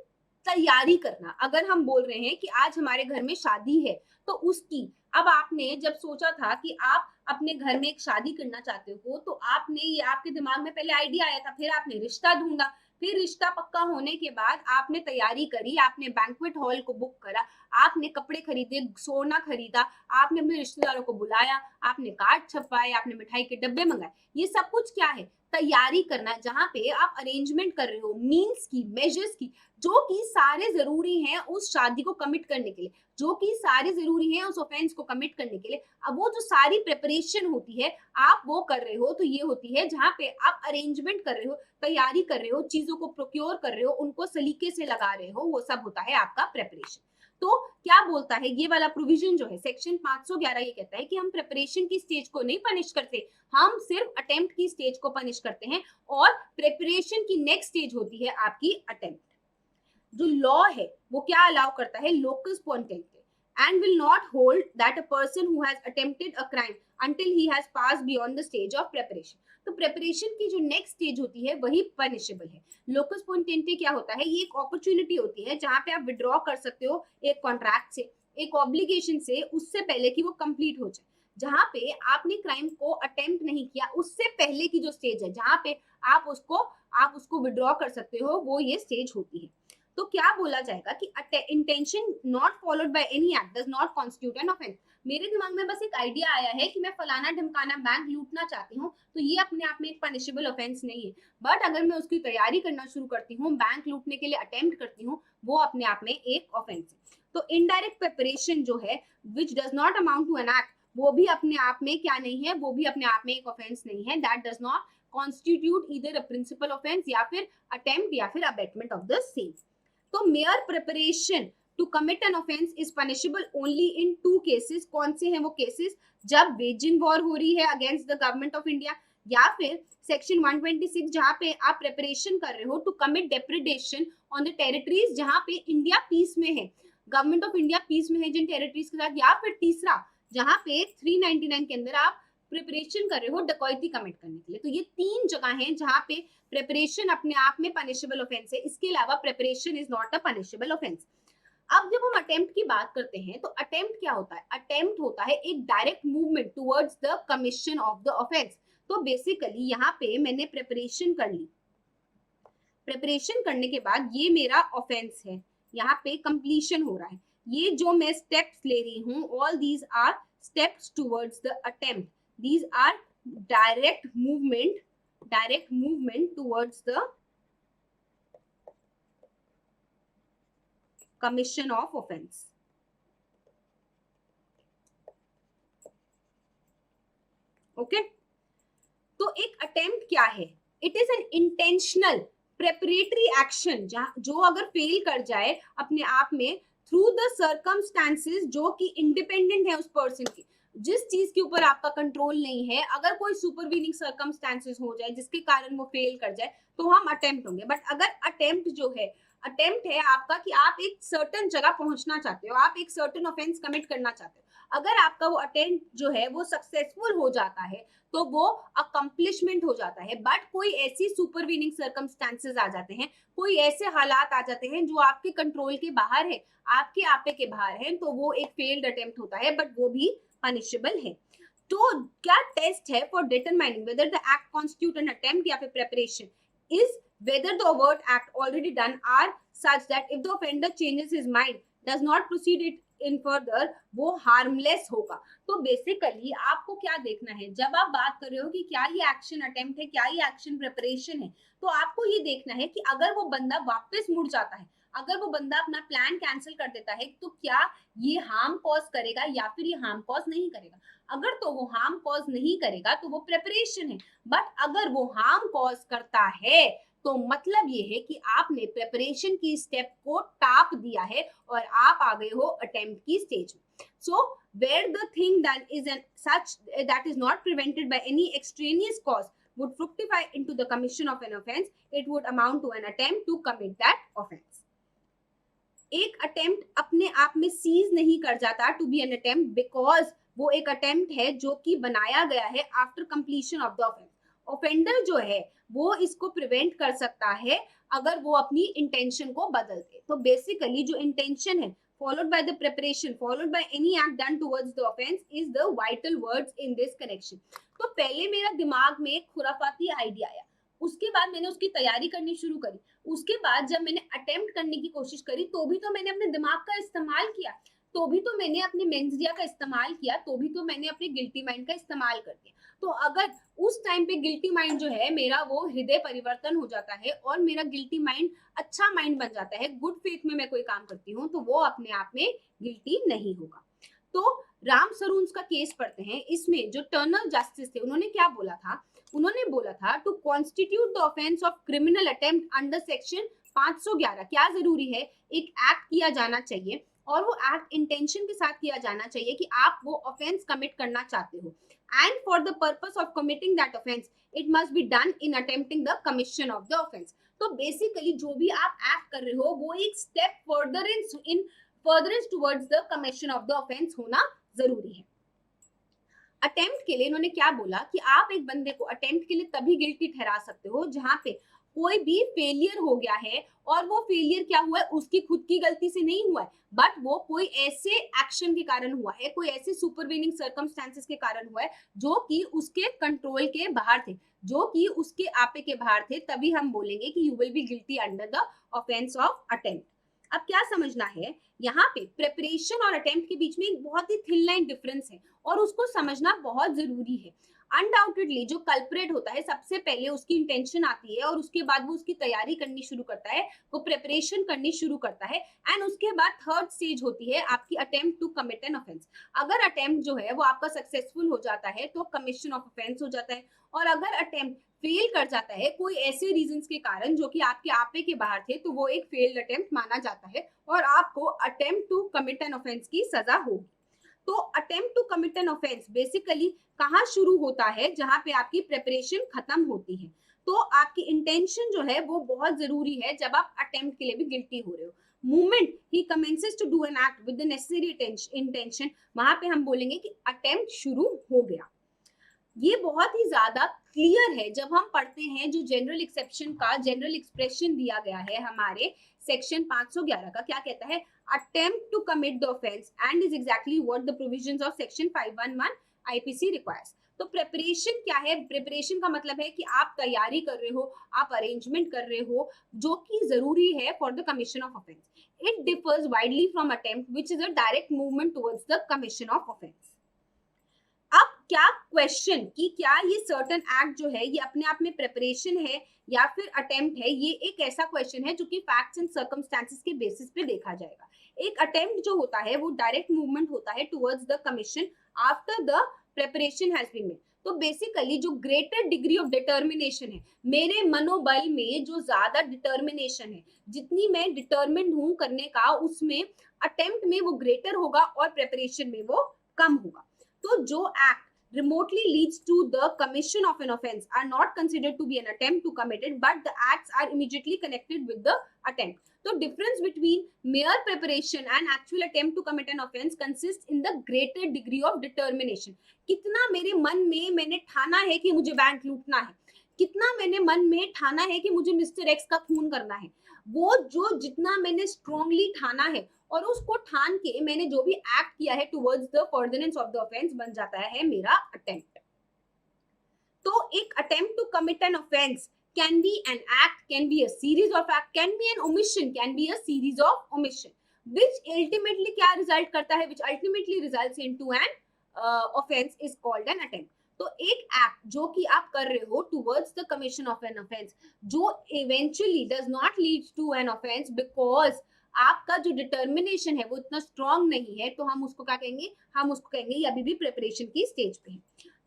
तैयारी करना। अगर हम बोल रहे हैं कि आज हमारे घर में शादी है, तो उसकी, अब आपने जब सोचा था कि आप अपने घर में एक शादी करना चाहते हो, तो आपने ये, आपके दिमाग में पहले आइडिया आया था, फिर आपने रिश्ता ढूंढा, फिर रिश्ता पक्का होने के बाद आपने तैयारी करी, आपने बैंक्वेट हॉल को बुक करा, आपने कपड़े खरीदे, सोना खरीदा, आपने अपने रिश्तेदारों को बुलाया, आपने कार्ड छपवाए, आपने मिठाई के डब्बे मंगाए। ये सब कुछ क्या है? तैयारी करना, जहां पे आप अरेंजमेंट कर रहे हो मीन्स की, मेजर्स की, जो कि सारे जरूरी हैं उस शादी को कमिट करने के लिए, जो कि सारे जरूरी हैं उस ऑफेंस को कमिट करने के लिए। अब वो जो सारी प्रिपरेशन होती है आप वो कर रहे हो, तो ये होती है जहां पे आप अरेंजमेंट कर रहे हो, तैयारी कर रहे हो, चीजों को प्रोक्योर कर रहे हो, उनको सलीके से लगा रहे हो, वो सब होता है आपका प्रिपरेशन। तो क्या बोलता है ये वाला प्रोविजन जो है सेक्शन 511, ये कहता है कि हम प्रिपरेशन की स्टेज को नहीं पनिश करते, हम सिर्फ अटेम्प्ट की स्टेज को पनिश करते हैं, और प्रिपरेशन की नेक्स्ट स्टेज होती है आपकी अटेम्प्ट। जो लॉ है वो क्या अलाउ करता है? Locus spontaneity, and will not hold that a person who has attempted a crime until he has passed beyond the stage of preparation. तो प्रेपरेशन की जो नेक्स्ट स्टेज होती है वही पनिशेबल है। लोकस स्पॉन्टेनिटी क्या होता है? ये एक अपॉर्चुनिटी होती है जहां पे आप विड्रॉ कर सकते हो एक कॉन्ट्रैक्ट से, एक ऑब्लिगेशन से, उससे पहले कि वो कंप्लीट हो जाए। जहां पे आपने क्राइम को अटेम्प्ट नहीं किया, उससे पहले की जो स्टेज है जहां पे आप उसको विड्रॉ कर सकते हो, वो ये स्टेज होती है। तो क्या बोला जाएगा कि intention not followed by any act does not constitute an offence. मेरे दिमाग में बस एक आइडिया आया है कि मैं फलाना ढमकाना बैंक लूटना चाहती हूँ, तो ये अपने आप में एक पनिशेबल ऑफेंस नहीं है। बट अगर मैं उसकी तैयारी करना शुरू करती हूँ, बैंक लूटने के लिए अटेम्प्ट करती हूँ, वो अपने आप में एक ऑफेंस है। तो इनडायरेक्ट प्रिपरेशन जो है which does not amount to an act, वो भी अपने आप में क्या नहीं है? वो भी अपने आप में एक ऑफेंस नहीं है। That does not constitute either a principal offence या फिर अटेम्प्ट या फिर अबेटमेंट ऑफ द सेम। तो mere preparation to commit an offence is punishable only in 2 cases. कौन से हैं वो केसेस? जब वेजिंग वॉर हो रही है against the government of India, या फिर सेक्शन 126 जहाँ पे आप प्रिपरेशन कर रहे हो to commit depredation on the territories जहाँ पे इंडिया पीस में है, गवर्नमेंट ऑफ इंडिया पीस में है जिन टेरिटरीज के साथ, या फिर तीसरा जहाँ पे 399 के अंदर आप प्रिपरेशन कर रहे हो डकैती कमिट करने के लिए। तो ये 3 जगह हैं जहाँ पे प्रिपरेशन अपने आप में पनिशेबल ऑफेंस है, इसके अलावा preparation is not a punishable offence. अब जब हम अटेम्प्ट की बात करते हैं तो अटेम्प्ट क्या होता है? अटेम्प्ट होता है एक direct movement towards the commission of the offence. तो बेसिकली यहाँ पे मैंने प्रिपरेशन कर ली, प्रिपरेशन करने के बाद ये मेरा ऑफेंस है, यहाँ पे कंप्लीशन हो रहा है, ये जो मैं स्टेप्स ले रही हूँ all these are steps towards the attempt, these are direct movement towards the commission of offense. Okay? तो एक अटेम्प्ट क्या है? It is an intentional preparatory action जो अगर फेल कर जाए अपने आप में थ्रू द सर्कमस्टांसेस जो कि इंडिपेंडेंट है उस पर्सन की, जिस चीज के ऊपर आपका कंट्रोल नहीं है, अगर कोई सुपरवीनिंग सर्कमस्टांसेस हो जाए जिसके कारण वो फेल कर जाए तो हम अटेम्प्ट होंगे। बट अगर अटेम्प्ट है आपका कि आप एक सर्टन जगह पहुंचना चाहते हो, आप एक सर्टन ऑफेंस कमिट करना चाहते हो, अगर आपका वो अटेम्प्ट जो है वो सक्सेसफुल हो जाता है तो वो अकम्प्लिशमेंट हो जाता है। बट कोई ऐसी सुपरवीनिंग सर्कमस्टांसेस आ जाते हैं, कोई ऐसे हालात आ जाते हैं जो आपके कंट्रोल के बाहर है, आपके आपे के बाहर है, तो वो एक फेल्ड अटेम्प्ट होता है, बट वो भी पनिशेबल है। तो क्या टेस्ट है for determining whether the act constitute an attempt या फिर preparation is whether the overt act already done are such that if the offender changes his mind does not proceed it in further वो harmless होगा। तो basically आपको क्या देखना है जब आप बात कर रहे हो कि क्या ये एक्शन अटेम्प्ट है, क्या ये एक्शन प्रिपरेशन है, तो आपको ये देखना है कि अगर वो बंदा वापस मुड़ जाता है, अगर वो बंदा अपना प्लान कैंसिल कर देता है, तो क्या ये हार्म कॉज करेगा या फिर ये हार्म कॉज नहीं करेगा। अगर तो वो हार्म कॉज नहीं करेगा तो वो प्रिपरेशन है, बट अगर वो हार्म कॉज करता है तो मतलब ये है कि आपने प्रिपरेशन की स्टेप को टाप दिया है और आप आ गए हो अटेम्प्ट की स्टेज में। So where the thing that is an such that is not prevented by any extraneous cause would fructify into the commission of an offense, it would amount to an attempt to commit that offense. एक attempt अपने आप में cease नहीं कर जाता to be an attempt because वो एक attempt है जो कि बनाया गया है after completion of the offence. Offender जो है वो इसको प्रिवेंट कर सकता है अगर वो अपनी इंटेंशन को बदल दे। तो बेसिकली जो इंटेंशन है followed by the preparation followed by any act done towards the offense is the vital words in this connection. तो पहले मेरा दिमाग में एक खुराफाती आइडिया आया, उसके बाद मैंने उसकी तैयारी करनी शुरू करी, उसके बाद जब मैंने अटेम्प्ट करने की कोशिश करी तो भी तो मैंने अपने दिमाग का इस्तेमाल किया, तो भी तो मैंने अपने मेंसरिया का इस्तेमाल किया, तो भी तो मैंने अपने गिल्टी माइंड का इस्तेमाल कर दिया। तो अगर उस टाइम पे गिल्टी माइंड जो है मेरा वो हृदय परिवर्तन हो जाता है और मेरा गिल्टी माइंड अच्छा माइंड बन जाता है, गुड फेथ में मैं कोई काम करती हूँ, तो वो अपने आप में गिल्टी नहीं होगा। तो राम सरून्स का केस पढ़ते हैं, इसमें जो टर्नल जस्टिस थे उन्होंने क्या बोला था, उन्होंने बोला था to constitute the offence of criminal attempt under section 511 क्या जरूरी है, एक एक्ट किया जाना चाहिए और वो एक्ट इंटेंशन के साथ किया जाना चाहिए कि आप वो ऑफेंस कमिट करना चाहते हो, and for the purpose of committing that offence it must be done in attempting the commission of the offence. तो बेसिकली जो भी आप एक्ट कर रहे हो वो एक step furtherance towards the commission of the offence होना जरूरी है। अटेम्प्ट के लिए इन्होंने क्या बोला कि आप एक बंदे को अटेम्प्ट के लिए तभी गिल्टी ठहरा सकते हो जहां पे कोई भी फेलियर हो गया है और वो फेलियर क्या हुआ है, उसकी खुद की गलती से नहीं हुआ है, बट वो कोई ऐसे एक्शन के कारण हुआ है, कोई ऐसे सुपरवीनिंग सर्कमस्टेंसेस के कारण हुआ है जो कि उसके कंट्रोल के बाहर थे, जो कि उसके आपे के बाहर थे, तभी हम बोलेंगे कि you will be guilty under the offence of attempt. अब क्या समझना है, यहाँ पे प्रिपरेशन और अटेम्प्ट के बीच में एक बहुत ही थिन लाइन डिफरेंस है और उसको समझना बहुत जरूरी है। अनडाउटेडली जो कल्प्रेट होता है सबसे पहले उसकी इंटेंशन आती है और उसके बाद वो उसकी तैयारी करनी शुरू करता है, वो प्रिपरेशन करनी शुरू करता है, एंड उसके बाद थर्ड स्टेज होती है आपकी attempt to commit an offence. अगर अटेम्प्ट जो है वो आपका सक्सेसफुल हो जाता है तो कमिशन ऑफ ऑफेंस हो जाता है, और अगर अटेम्प्ट फेल कर जाता है कोई ऐसे रीजंस के कारण जो कि आपके आपे के बाहर थे, तो वो एक फेल्ड अटेम्प्ट माना जाता है और आपको attempt to commit an offence की सजा होगी। तो attempt to commit an offence basically कहाँ शुरू होता है, जहां पे आपकी प्रिपरेशन खत्म होती है। तो आपकी इंटेंशन जो है वो बहुत जरूरी है जब आप अटेम्प्ट के लिए भी गिल्टी हो रहे हो। Movement he commences to do an act with the necessary intention, वहां पे हम बोलेंगे कि अटेम्प्ट शुरू हो गया। ये बहुत ही ज्यादा क्लियर है जब हम पढ़ते हैं जो जनरल एक्सेप्शन का जनरल एक्सप्रेशन दिया गया है हमारे सेक्शन 511 का। क्या कहता है? Attempt to commit the offence and is exactly what the provisions of section 511 IPC requires. तो प्रिपरेशन क्या है? प्रिपरेशन का मतलब है कि आप तैयारी कर रहे हो, आप अरेंजमेंट कर रहे हो, जो कि जरूरी है for the commission of offence. It differs widely from attempt which is a direct movement towards the commission of offence. अब क्या क्वेश्चन कि क्या ये सर्टेन एक्ट जो है ये अपने आप में प्रिपरेशन है या फिर अटेम्प्ट है, ये एक ऐसा क्वेश्चन है जो कि फैक्ट्स एंड सर्कमस्टेंसेस के बेसिस पे देखा जाएगा। एक अटेम्प्ट जो होता है वो डायरेक्ट मूवमेंट होता है towards the commission after the preparation has been made. तो बेसिकली जो ग्रेटर डिग्री ऑफ डिटर्मिनेशन है, मेरे मनोबल में जो ज्यादा डिटर्मिनेशन है, जितनी मैं डिटर्मिन्ड हूं करने का, उसमें अटेम्प्ट में वो ग्रेटर होगा और प्रिपरेशन में वो कम होगा। तो जो act remotely leads to the commission of an offense are not considered to be an attempt to commit it, but the acts are immediately connected with the attempt. So difference between mere preparation and actual attempt to commit an offense consists in the greater degree of determination. कितना मेरे मन में मैंने ठाना है कि मुझे bank लूटना है, कितना मैंने मन में ठाना है कि मुझे मिस्टर एक्स का खून करना है, वो जो जितना मैंने स्ट्रांगली ठाना है और उसको ठान के मैंने जो भी एक्ट किया है towards the furtherance of the offence बन जाता है मेरा अटेम्प्ट। तो एक attempt to commit an offence can be an act, can be a series of act, can be an omission, can be a series of omission which ultimately क्या result करता है, which ultimately results into an offence is called an attempt. तो एक act जो कि आप कर रहे हो towards the commission of an offence जो eventually does not lead to an offence because आपका जो डिटर्मिनेशन है वो इतना स्ट्रांग नहीं है, तो हम उसको क्या कहेंगे? हम उसको कहेंगे ये अभी भी प्रिपरेशन की स्टेज पे है।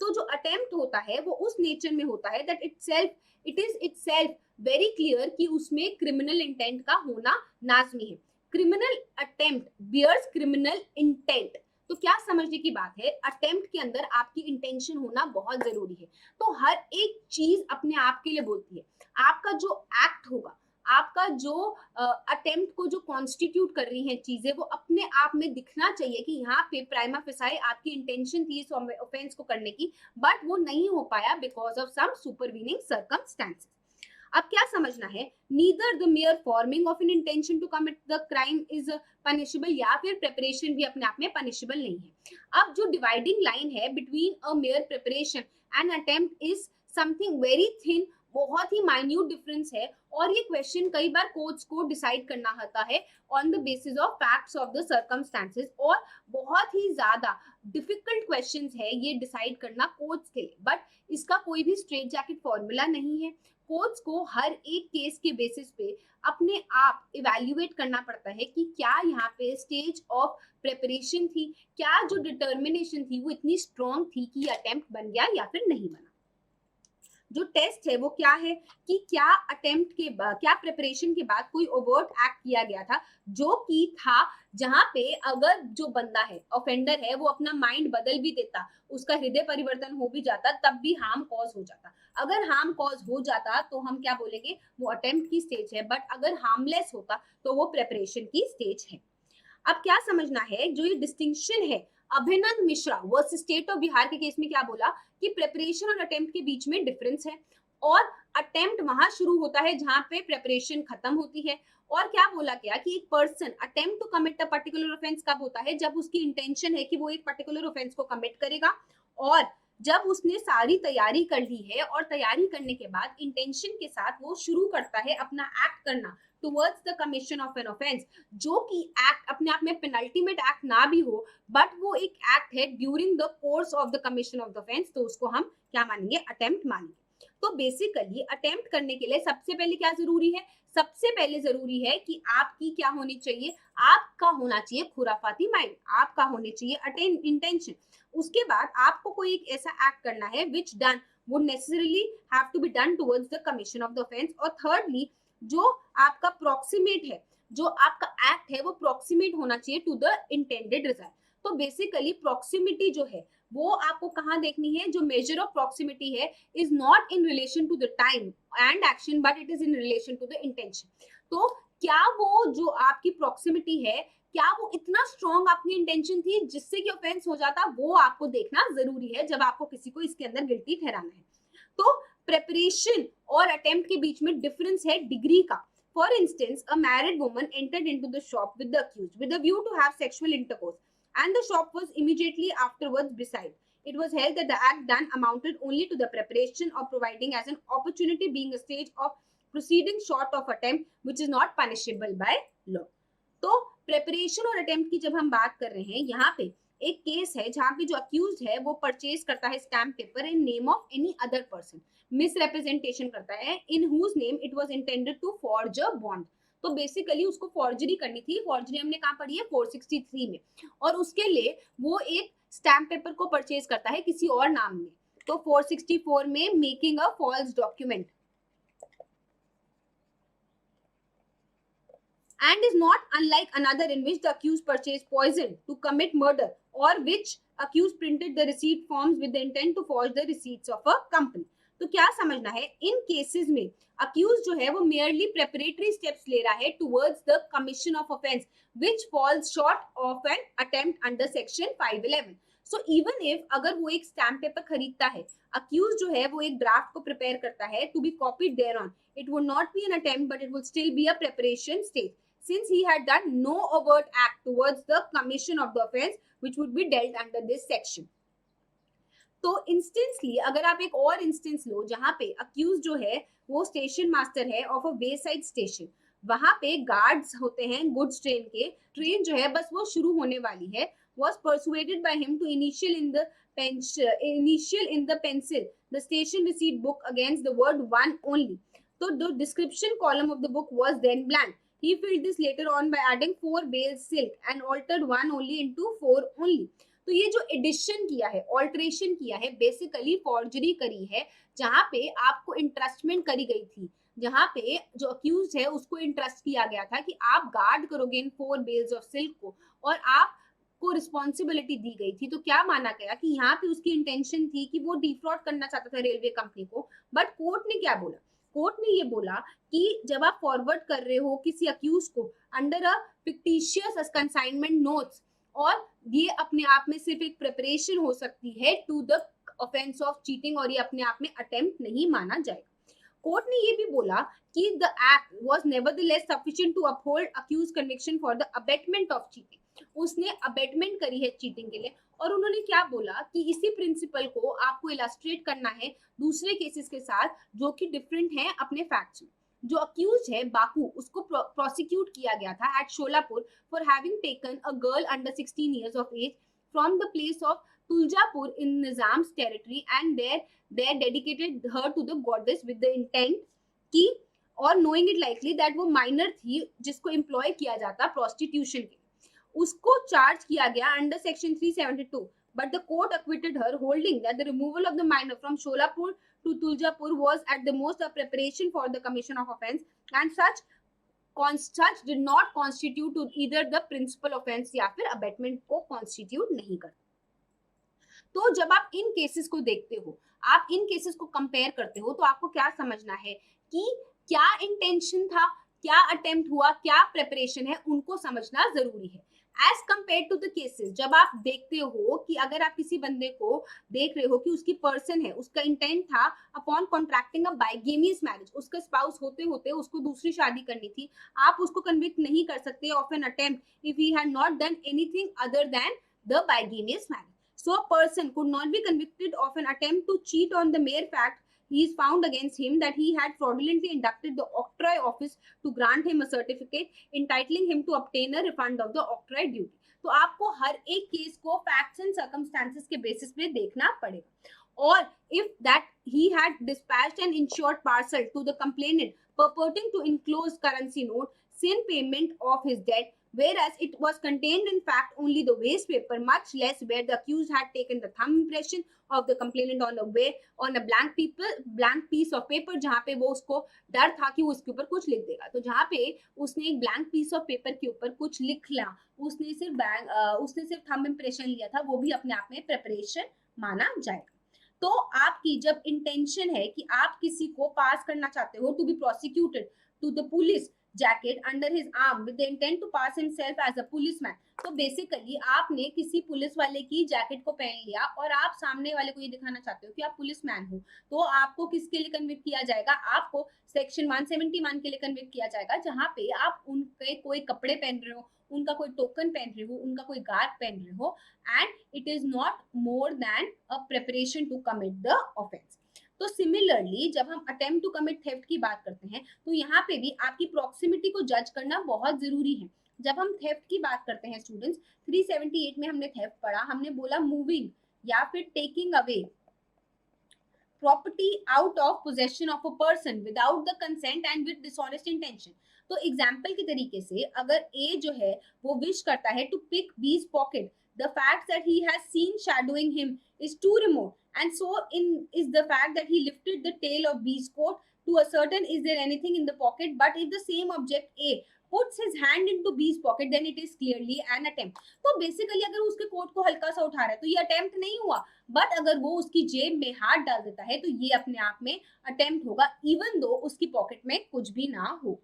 तो जो अटेम्प्ट होता है वो उस नेचर में होता है that it is itself very clear कि उसमें क्रिमिनल इंटेंट का होना लाजमी है। Criminal attempt bears criminal intent. तो क्या समझने की बात है, अटेम्प्ट के अंदर आपकी इंटेंशन होना बहुत जरूरी है। तो हर एक चीज अपने आप के लिए बोलती है। आपका जो एक्ट होगा, आपका जो अटेम्प्ट को जो कॉन्स्टिट्यूट कर रही हैं चीजें, वो अपने आप में दिखना चाहिए कि यहाँ पे प्राइमा फेसाई आपकी इंटेंशन थी इस ऑफेंस को करने की, बट वो नहीं हो पाया because of some supervening circumstances. अब क्या समझना है? Neither the mere forming of an intention to commit the crime is punishable, या फिर प्रिपरेशन भी अपने आप में पनिशेबल नहीं है। अब जो डिवाइडिंग लाइन है between a mayor preparation and attempt is something very thin, बहुत ही माइन्यूट डिफरेंस है। और ये क्वेश्चन कई बार कोर्ट्स को डिसाइड करना होता है on the basis of facts of the circumstances, और बहुत ही ज्यादा डिफिकल्ट क्वेश्चंस है ये डिसाइड करना कोर्ट्स के लिए। बट इसका कोई भी स्ट्रेट जैकेट फॉर्मूला नहीं है। कोर्ट्स को हर एक केस के बेसिस पे अपने आप इवैल्यूएट करना पड़ता है कि क्या यहाँ पे स्टेज ऑफ प्रिपरेशन थी, क्या जो डिटर्मिनेशन थी वो इतनी स्ट्रॉन्ग थी कि अटेम्प्ट बन गया या फिर नहीं बना। जो टेस्ट है वो क्या है कि क्या अटेम्प्ट के बाद, क्या प्रिपरेशन के बाद कोई ओवर्ट एक्ट किया गया था जो कि था, जहां पे अगर जो बंदा है, ऑफेंडर है, वो अपना माइंड बदल भी देता, उसका हृदय परिवर्तन हो भी जाता, तब भी हार्म कॉज हो जाता। अगर हार्म कॉज हो जाता तो हम क्या बोलेंगे? वो अटेम्प्ट की स्टेज है। बट अगर हार्मलेस होता तो वो प्रिपरेशन की स्टेज है। अब क्या समझना है, जो ये डिस्टिंक्शन है अभिनंदन Mishra versus state of Bihar के केस में क्या बोला कि प्रिपरेशन और अटेम्प्ट के बीच में डिफरेंस है, और अटेम्प्ट वहां शुरू होता है जहां पे प्रिपरेशन खत्म होती है। और क्या बोला गया कि एक person attempt to commit a particular offence कब होता है? जब उसकी इंटेंशन है कि वो एक पर्टिकुलर ऑफेंस को कमिट करेगा, और जब उसने सारी तैयारी कर ली है और तैयारी करने के बाद इंटेंशन के साथ वो शुरू करता है अपना एक्ट करना towards the commission of an offence, जो कि एक्ट अपने आप में पेनल्टीमेट एक्ट ना भी हो, बट वो एक एक्ट है during the course of the commission of the offence, तो उसको हम क्या मानेंगे? अटेम्प्ट मानेंगे। तो बेसिकली अटेम्प्ट करने के लिए सबसे पहले क्या जरूरी है? सबसे पहले जरूरी है कि आपकी क्या होनी चाहिए? आपका होना चाहिए खुराफाती माइंड, आपका होने चाहिए इंटेंशन। उसके बाद आपको कोई एक ऐसा एक्ट करना है which done would necessarily have to be done towards the commission of the offence. और थर्डली, जो आपका प्रॉक्सिमेट है, जो आपका एक्ट है वो प्रॉक्सिमेट होना चाहिए टू द इंटेंडेड रिजल्ट। तो बेसिकली प्रॉक्सिमिटी जो है वो आपको कहाँ देखनी है, जो मेजर ऑफ प्रॉक्सिमिटी है is not in relation to the time and action but it is in relation to the intention. तो क्या वो जो आपकी प्रॉक्सिमिटी है, क्या वो इतना स्ट्रॉन्ग आपकी इंटेंशन थी जिससे कि ऑफेंस हो जाता, वो आपको देखना जरूरी है जब आपको किसी को इसके अंदर गिल्टी ठहराना है। तो प्रेपरेशन और अटेम्प्ट के बीच में डिफरेंस है डिग्री का। For instance, a married woman entered into the shop with the accused with a view to have sexual intercourse, and the shop was immediately afterwards beside. It was held that the act done amounted only to the preparation of providing as an opportunity, being a stage of proceeding short of attempt, which is not punishable by law. तो preparation और attempt की जब हम बात कर रहे हैं, यहाँ पे एक केस है जहाँ पे जो अक्यूज है वो परचेज करता है stamp paper in name of any other person, misrepresentation करता है in whose name it was intended to forge a bond. तो बेसिकली उसको फॉर्जरी करनी थी, फॉर्जरी हमने कहाँ पढ़ी है 463 में, और उसके लिए वो एक स्टैम्प पेपर को परचेज करता है किसी और नाम में। तो 464 में making a false document and is not unlike another in which the accused purchased poison to commit murder, or which accused printed the receipt forms with the intent to forge the receipts of a company. तो क्या समझना है, इन cases में accused जो है वो merely preparatory steps ले रहा है towards the commission of offense which falls short of an attempt under section 511. So even if अगर वो एक स्टैम्प पेपर खरीदता है, अक्यूज जो है वो एक ड्राफ्ट को प्रिपेयर करता है to be copied thereon, it would not be an attempt but it would still be a preparation stage, since he had done no overt act towards the commission of the offense which would be dealt under this section. तो इंस्टेंसली अगर आप एक और instance लो जहां पे accused जो है वो स्टेशन मास्टर है of a way side station, वहां पे गार्ड्स होते हैं गुड्स ट्रेन के, ट्रेन जो है बस वो शुरू होने वाली है, was persuaded by him to initial in the pencil the station receipt book against the word one only. So the description column of the book was then blank. He filled this later on by adding 4 bales silk and altered one only into 4 only. तो ये जो addition किया है, alteration किया है, basically forgery करी है, जहां पे आपको इंट्रस्टमेंट करी गई थी, जहां पे जो अक्यूज है उसको इंट्रस्ट किया गया था कि आप गार्ड करोगे इन 4 बेल्स ऑफ सिल्क को, और आप को रिस्पॉन्सिबिलिटी दी गई थी। तो क्या माना गया कि यहाँ पे उसकी इंटेंशन थी कि वो डिफ्रॉड करना चाहता था रेलवे कंपनी को, बट कोर्ट ने क्या बोला, कोर्ट ने ये बोला कि जब आप फॉरवर्ड कर रहे हो किसी अक्यूज को under a fictitious consignment notes, और ये अपने आप में सिर्फ एक प्रिपरेशन हो सकती है to the offence of cheating, और ये अपने आप में अटेम्प्ट नहीं माना जाएगा। कोर्ट ने ये भी बोला कि the act was nevertheless sufficient to uphold accused conviction for the abetment of cheating, उसने अबेटमेंट करी है चीटिंग के लिए, और उन्होंने क्या बोला कि इसी प्रिंसिपल को आपको इलस्ट्रेट करना है दूसरे केसेस के साथ जो कि डिफरेंट हैं अपने फैक्ट्स में। जो अक्यूज है बाकू, उसको प्रोसिक्यूट किया गया था at Sholapur for having taken a girl under 16 years of age from the place of Tuljapur in Nizam's territory and there dedicated her to the goddess with the intent कि, और knowing it likely that वो minor थी जिसको employ किया जाता prostitution के, उसको charge किया गया under section 372, but the court acquitted her, holding that the removal of the minor from Sholapur to Tuljapur was at the most a preparation for the commission of offence, and such did not constitute to either the principal offence या फिर abetment को constitute नहीं करता। तो जब आप इन cases को देखते हो, आप इन केसेस को कंपेयर करते हो, तो आपको क्या समझना है कि क्या इंटेंशन था, क्या अटेम्प्ट हुआ, क्या प्रेपरेशन है, उनको समझना जरूरी है। As compared to the cases, जब आप देखते हो कि अगर आप किसी बंदे को देख रहे हो कि उसकी पर्सन है, उसका इंटेंट था अपॉन कॉन्ट्रैक्टिंग अ बाइगेमियस मैरिज, उसका स्पाउस होते होते उसको दूसरी शादी करनी थी, आप उसको कन्विक्ट नहीं कर सकते of an attempt if he had not done anything other than the bigamous marriage. So a person could not be convicted of an attempt to cheat on the mere fact he is found against him that he had fraudulently inducted the octroi office to grant him a certificate entitling him to obtain a refund of the octroi duty. तो आपको हर एक case को facts and circumstances के basis पे देखना पड़ेगा, और if that he had dispatched an insured parcel to the complainant purporting to enclose currency note sin payment of his debt whereas it was contained in fact only the waste paper, much less where the accused had taken the thumb impression of the complainant on a blank piece of paper, जहाँ पे वो उसको डर था कि वो उसके ऊपर कुछ लिख देगा। तो जहाँ पे उसने एक ब्लैंक पीस ऑफ पेपर के ऊपर कुछ लिख लिया, उसने सिर्फ थंब इम्प्रेशन लिया था, वो भी अपने आप में प्रिपरेशन माना जाएगा। तो आपकी जब इंटेंशन है कि आप किसी को पास करना चाहते हो to be prosecuted to the police jacket under his arm with the intent to pass himself as a policeman, तो बेसिकली आपने किसी पुलिस वाले की जैकेट को पहन लिया और आप सामने वाले को ये दिखाना चाहते हो कि आप पुलिसमैन हो, तो आपको किसके लिए कन्विक्ट किया जाएगा? आपको सेक्शन 171 के लिए कन्विक्ट किया जाएगा, जहां पे आप उनके कोई कपड़े पहन रहे हो, उनका कोई टोकन पहन रहे हो, उनका कोई गार्ड पहन रहे हो, and it is not more than a preparation to commit the offence. तो सिमिलरली जब हम अटेम्प्ट टू कमिट थेफ्ट की बात करते हैं, तो यहाँ पे भी आपकी प्रॉक्सिमिटी को जज करना बहुत जरूरी है। जब हम थेफ्ट की बात करते हैं स्टूडेंट्स, 378 में हमने थेफ्ट पढ़ा, हमने बोला मूविंग या फिर taking away property out of possession of a person without the consent and with dishonest intention. तो एग्जाम्पल के तरीके से अगर ए जो है वो विश करता है टू पिक बीज pocket, the fact that he has seen shadowing him is too remote, and so is the fact that he lifted the tail of B's coat to ascertain is there anything in the pocket. But if the same object A puts his hand into B's pocket, then it is clearly an attempt. तो basically अगर उसके coat को हल्का सा उठा रहा है तो ये अटेम्प्ट नहीं हुआ, बट अगर वो उसकी जेब में हाथ डाल देता है तो ये अपने आप में अटेम्प्ट होगा, इवन दो उसकी पॉकेट में कुछ भी ना हो।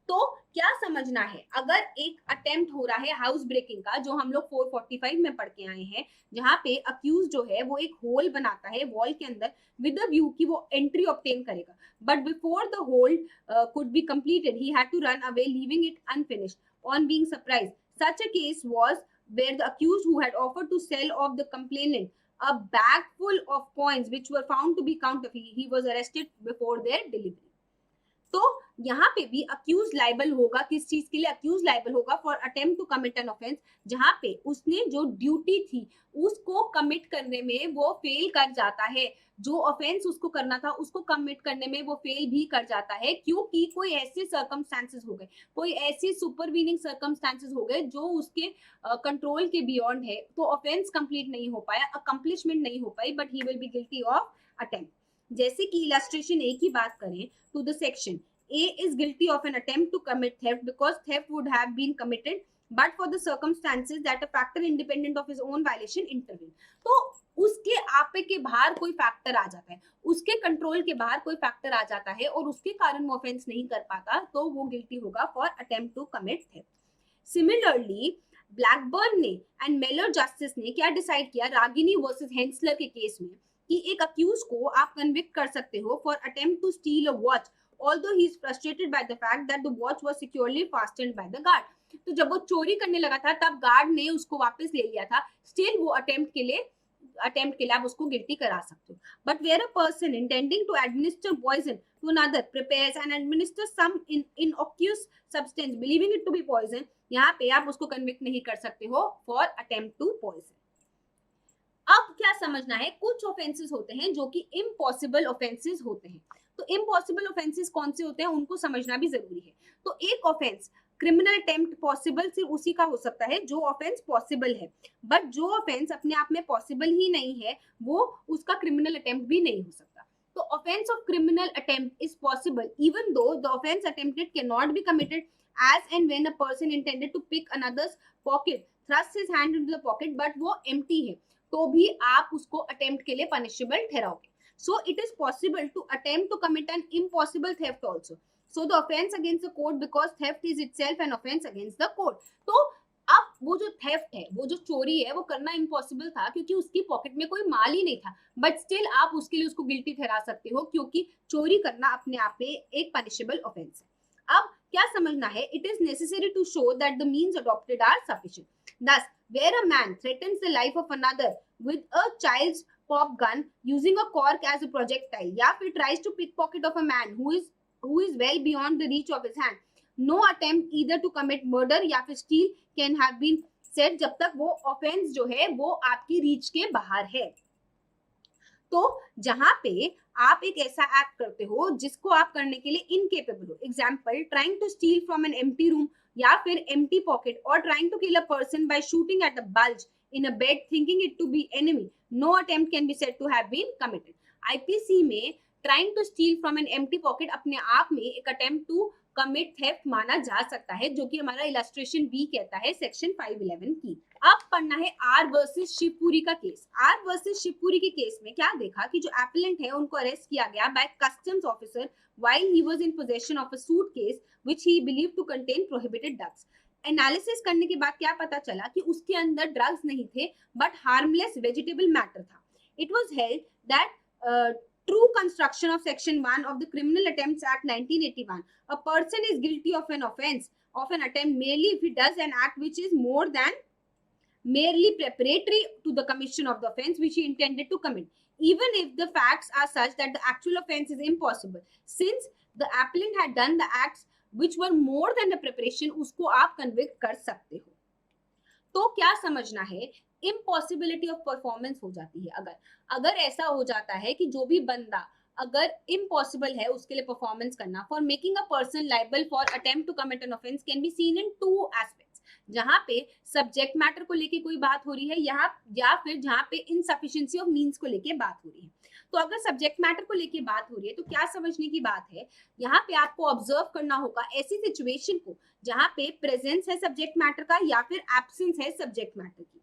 तो क्या समझना है, अगर एक अटेम्प्ट हो रहा है हाउस ब्रेकिंग का, जो हम लोग 445 में पढ़ के आए हैं, जहां पे अक्यूज जो है वो एक होल बनाता है वॉल के अंदर विद द व्यू कि वो एंट्री ऑब्टेन करेगा, but before the whole could be completed he had to run away leaving it unfinished on being surprised. Such a case was where the accused who had offered to sell off the complainant a bag full of coins which were found to be counterfeit. He was arrested before their delivery. तो यहाँ पे भी accused liable होगा, किस चीज के लिए accused liable होगा? For attempt to commit an offence, जहाँ पे उसने जो ड्यूटी थी उसको कमिट करने में वो फेल कर जाता है, जो ऑफेंस उसको करना था उसको कमिट करने में वो फेल भी कर जाता है, क्योंकि कोई ऐसे सर्कमस्टांसेस हो गए, कोई ऐसी सुपरवीनिंग सर्कमस्टांसेस हो गए जो उसके कंट्रोल के बियॉन्ड है, तो ऑफेंस कंप्लीट नहीं हो पाया, अकम्प्लिशमेंट नहीं हो पाई, but he will be guilty of attempt. जैसे कि इलस्ट्रेशन ए की बात करें to the section, A is guilty of an attempt to commit theft because theft would have been committed but for the circumstances that a factor independent of his own violation intervened. तो उसके आपे के बाहर कोई factor आ जाता है, उसके control के बाहर कोई फैक्टर आ जाता है और उसके कारण वो ऑफेंस नहीं कर पाता, तो वो गिल्टी होगा for attempt to commit theft. Similarly Blackburn ने एंड मेलर जस्टिस ने क्या डिसाइड किया रागिनी वर्सेस हेंसलर के केस में, कि एक अक्यूज को आप कन्विक्ट कर सकते हो for attempt to steal a watch although he is frustrated by the fact that the watch was securely fastened by the guard। तो जब वो चोरी करने लगा था तब गार्ड ने उसको वापस ले लिया था, स्टिल वो अटेम्प्ट के लिए आप उसको गिल्टी करा सकते हो। But where a person intending to administer poison to another prepares and administers some innocuous substance believing it to be poison, यहाँ पे आप उसको कन्विक्ट नहीं कर सकते हो फॉर अटेम्प्ट टू पॉइजन। अब क्या समझना है, कुछ ऑफेंसेस होते हैं जो कि इम्पॉसिबल ऑफेंसेस होते हैं। तो इम्पॉसिबल ऑफेंसेस कौन से होते हैं उनको समझना भी जरूरी है। तो एक ऑफेंस क्रिमिनल अटेम्प्ट पॉसिबल सिर्फ उसी का हो सकता है जो ऑफेंस पॉसिबल है, बट जो ऑफेंस अपने आप में पॉसिबल ही नहीं है वो उसका क्रिमिनल अटेम्प्ट भी नहीं हो सकता। तो offence of criminal attempt is possible even though the offence attempted can not be committed as and when a person intended to pick another's pocket thrust his hand into the pocket but वो empty है, तो भी आप उसको attempt के लिए punishable ठहराओगे। So it is possible to attempt to commit an impossible theft also. So the offense against the code because theft is itself an offense against the code. तो अब वो जो थेफ्ट है, वो जो चोरी है, वो करना इम्पॉसिबल था क्योंकि उसकी पॉकेट में कोई माल ही नहीं था, बट स्टिल आप उसके लिए उसको गिल्टी ठहरा सकते हो क्योंकि चोरी करना अपने आप में एक पनिशेबल ऑफेंस है। अब क्या समझना है, it is necessary to show that the means adopted are sufficient. Thus, where a man threatens the life of another with a child's pop gun using a cork as a projectile, या फिर tries to pickpocket of a man who is well beyond the reach of his hand, no attempt either to commit murder या फिर steal can have been said जब तक वो offense जो है वो आपकी reach के बाहर है। तो जहां पे आप एक ऐसा एक्ट करते हो जिसको आप करने के लिए इनकेपेबल हो. Example, trying to steal from an empty room या फिर एम्प्टी पॉकेट, और trying to kill a person by shooting at the bulge in a bed thinking it to be enemy. No attempt can be said to have been committed. IPC में trying to steal from an empty pocket अपने आप में एक attempt to commit theft माना जा सकता है, जो कि हमारा इलस्ट्रेशन बी कहता है सेक्शन 511 की. अब पढ़ना है आर वर्सेस शिवपुरी का केस. आर वर्सेस शिवपुरी के केस में क्या देखा कि जो एप्लेंट है उनको अरेस्ट किया गया by customs officer while he was in possession of a suitcase which he believed to contain prohibited drugs. Analysis करने के बाद क्या पता चला कि उसके अंदर ड्रग्स नहीं थे बट हार्मलेस वेजिटेबल मैटर था. It was held that true construction of section 1 of the criminal attempts act 1981, a person is guilty of an offence of an attempt merely if he does an act which is more than merely preparatory to the commission of the offense which he intended to commit, even if the facts are such that the actual offense is impossible. Since the appellant had done the acts which were more than the preparation, उसको आप convict कर सकते हो. तो क्या समझना है, impossibility of performance हो जाती है. अगर ऐसा हो जाता है कि जो भी बंदा अगर इम्पॉसिबल है उसके लिए परफॉर्मेंस करना, for making a person liable for attempt to commit an offence can be seen in two aspects. जहां पे सब्जेक्ट मैटर को लेके कोई बात हो रही है या फिर जहां पे इनसफिशिएंसी ऑफ मींस को लेके बात हो रही है. तो अगर सब्जेक्ट मैटर को लेके बात हो रही है तो क्या समझने की बात है, यहाँ पे आपको ऑब्जर्व करना होगा ऐसी सिचुएशन को जहां पे प्रेजेंस है सब्जेक्ट मैटर का या फिर एब्सेंस है सब्जेक्ट मैटर की.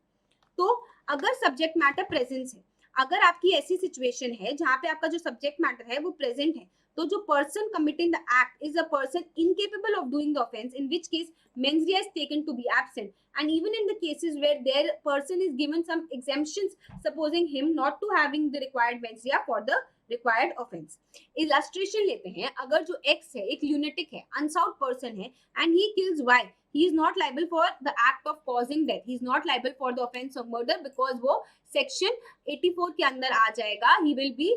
तो अगर सब्जेक्ट मैटर प्रेजेंस है, अगर आपकी ऐसी सिचुएशन है जहां पे आपका जो सब्जेक्ट मैटर है वो प्रेजेंट है, तो जो person committing the act is a person incapable of doing the offence, in which case mens rea is taken to be absent. And even in the cases where their person is given some exemptions, supposing him not to having the required mens rea for the required offense. Illustration लेते हैं, अगर जो X है एक lunatic है, unsound person है and he kills Y, he is not liable for the act of causing death. He is not liable for the offense of murder because वो section 84 के अंदर आ जाएगा. He will be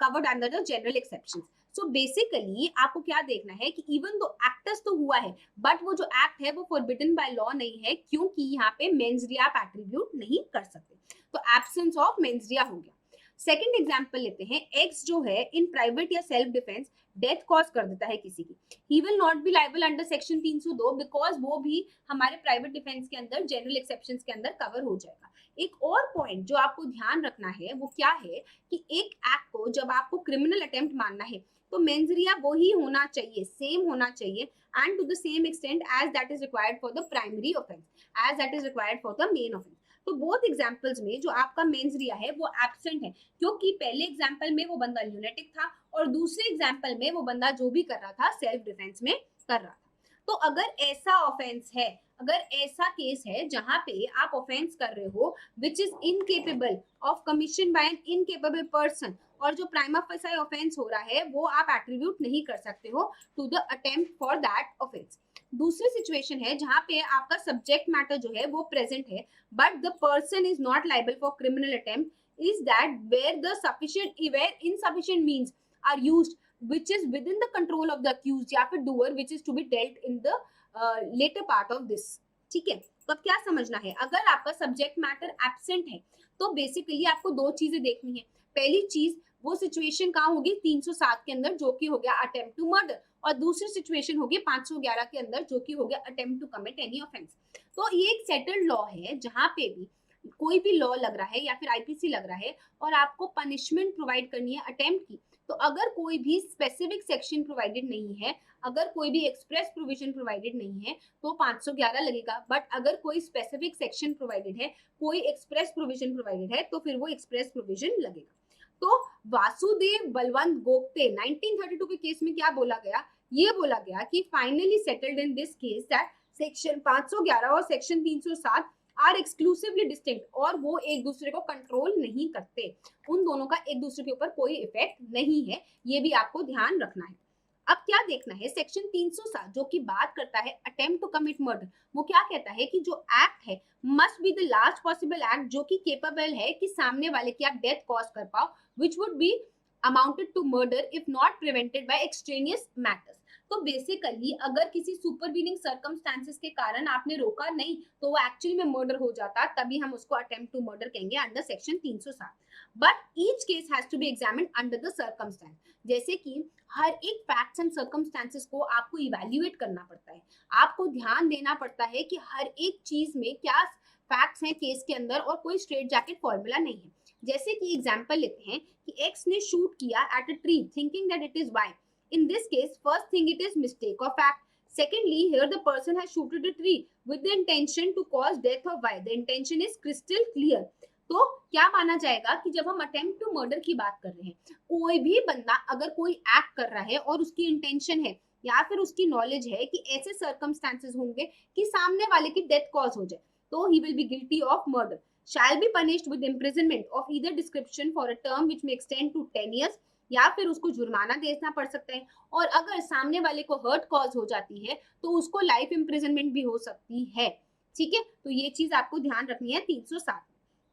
covered under the general exceptions. So basically आपको क्या देखना है कि even though actors तो हुआ है बट वो जो एक्ट है वो फॉरबिडन बाय लॉ नहीं है, क्योंकि यहाँ पे मेंस रिया आप एट्रीब्यूट नहीं कर सकते. तो एब्सेंस ऑफ मेंस रिया हो गया. सेकंड एग्जांपल लेते हैं. एक्स जो है इन प्राइवेट या सेल्फ डिफेंस डेथ कॉज कर देता है किसी की, he will not be liable under section 302 because वो भी हमारे प्राइवेट डिफेंस के अंदर जनरल एक्सेप्शंस के अंदर कवर हो जाएगा. एक और पॉइंट जो आपको ध्यान रखना है वो क्या है कि एक एक्ट को जब आपको क्रिमिनल अटेम्प्ट मानना है तो मेंस रिया वो ही होना चाहिए, सेम होना चाहिए, and to the same extent as that is required for the primary offence, as that is required for the main offence. तो बोथ एग्जांपल्स में जो आपका मेंस रिया है वो एब्सेंट है, क्योंकि पहले एग्जांपल में वो बंदा ल्यूनेटिक था और दूसरे एग्जांपल में वो बंदा जो भी कर रहा था सेल्फ डिफेंस में कर रहा था. तो अगर ऐसा ऑफेंस है, अगर ऐसा केस है जहां पे आप ऑफेंस कर रहे हो which is incapable of commission by an incapable person, और जो प्राइमा फेसाई ऑफेंस हो रहा है वो आप एट्रीब्यूट नहीं कर सकते हो to the attempt for that offence. दूसरी सिचुएशन है जहां पे आपका सब्जेक्ट मैटर जो है वो प्रेजेंट है but the person is not liable for criminal attempt, is that where the sufficient where insufficient means are used which is within the control of the accused या फिर doer which is to be dealt in the later part of this. ठीक है, तो अब क्या समझना है, अगर आपका सब्जेक्ट मैटर एब्सेंट है तो बेसिकली आपको दो चीजें देखनी है. पहली चीज वो सिचुएशन कहाँ होगी 307 के अंदर जो कि हो गया अटेम्प्ट टू मर्डर, और दूसरी सिचुएशन होगी 511 के अंदर जो कि हो गया attempt to commit any offence. तो ये एक सेटल्ड लॉ है जहां पे भी कोई भी लॉ लग रहा है या फिर आईपीसी लग रहा है और आपको पनिशमेंट प्रोवाइड करनी है अटेम्प्ट की, तो अगर कोई भी स्पेसिफिक सेक्शन प्रोवाइडेड नहीं है, अगर कोई भी एक्सप्रेस प्रोविजन प्रोवाइडेड नहीं है तो 511 लगेगा. बट अगर कोई स्पेसिफिक सेक्शन प्रोवाइडेड है, कोई एक्सप्रेस प्रोविजन प्रोवाइडेड है तो फिर वो एक्सप्रेस प्रोविजन लगेगा. तो वासुदेव बलवंत गोगटे 1932 के केस में क्या बोला गया, ये बोला गया कि finally settled in this case that section 511 और सेक्शन 307 आर एक्सक्लूसिवली डिस्टिंक्ट, और वो एक दूसरे को कंट्रोल नहीं करते, उन दोनों का एक दूसरे के ऊपर कोई इफेक्ट नहीं है. ये भी आपको ध्यान रखना है. अब क्या देखना है, सेक्शन 307 जो कि बात करता है अटेम्प्ट टू कमिट मर्डर, वो क्या कहता है कि जो एक्ट है must be the last possible act जो कि केपेबल है कि सामने वाले की आप डेथ कॉज कर पाओ, which would be amounted to murder if not prevented by extraneous matters. तो बेसिकली अगर किसी सुपरवीनिंग सर्कमस्टांसेस के कारण आपने रोका नहीं तो वो एक्चुअली में मर्डर हो जाता, तभी हम उसको अटेम्प्ट टू मर्डर कहेंगे under section 307। But each case has to be examined under the circumstance. जैसे कि हर एक फैक्ट्स एंड सर्कमस्टांसेस को आपको इवैल्यूएट करना पड़ता है, आपको ध्यान देना पड़ता है कि हर एक चीज में क्या फैक्ट्स हैं केस के अंदर, और कोई स्ट्रेट जैकेट फॉर्मूला नहीं है। जैसे कि एग्जांपल लेते हैं कि एक्स ने शूट किया at a tree thinking that it is Y. In this case, first thing it is mistake of fact. Secondly, here the person has shooted a tree with the intention to cause death of why. The intention is crystal clear. तो क्या माना जाएगा कि जब हम attempt to murder की बात कर रहे हैं, कोई भी बंदा अगर कोई एक्ट कर रहा है और उसकी इंटेंशन है या फिर उसकी नॉलेज है कि ऐसे सर्कमस्टांसेस होंगे कि सामने वाले की डेथ कॉज हो जाए, तो ही will be guilty of murder, shall be punished with imprisonment of either description for a term which may extend to 10 years, या फिर उसको जुर्माना देना पड़ सकता है, और अगर सामने वाले को हर्ट कॉज हो जाती है तो उसको लाइफ इम्प्रिजनमेंट भी हो सकती है। ठीक है, तो ये चीज आपको ध्यान रखनी है 307।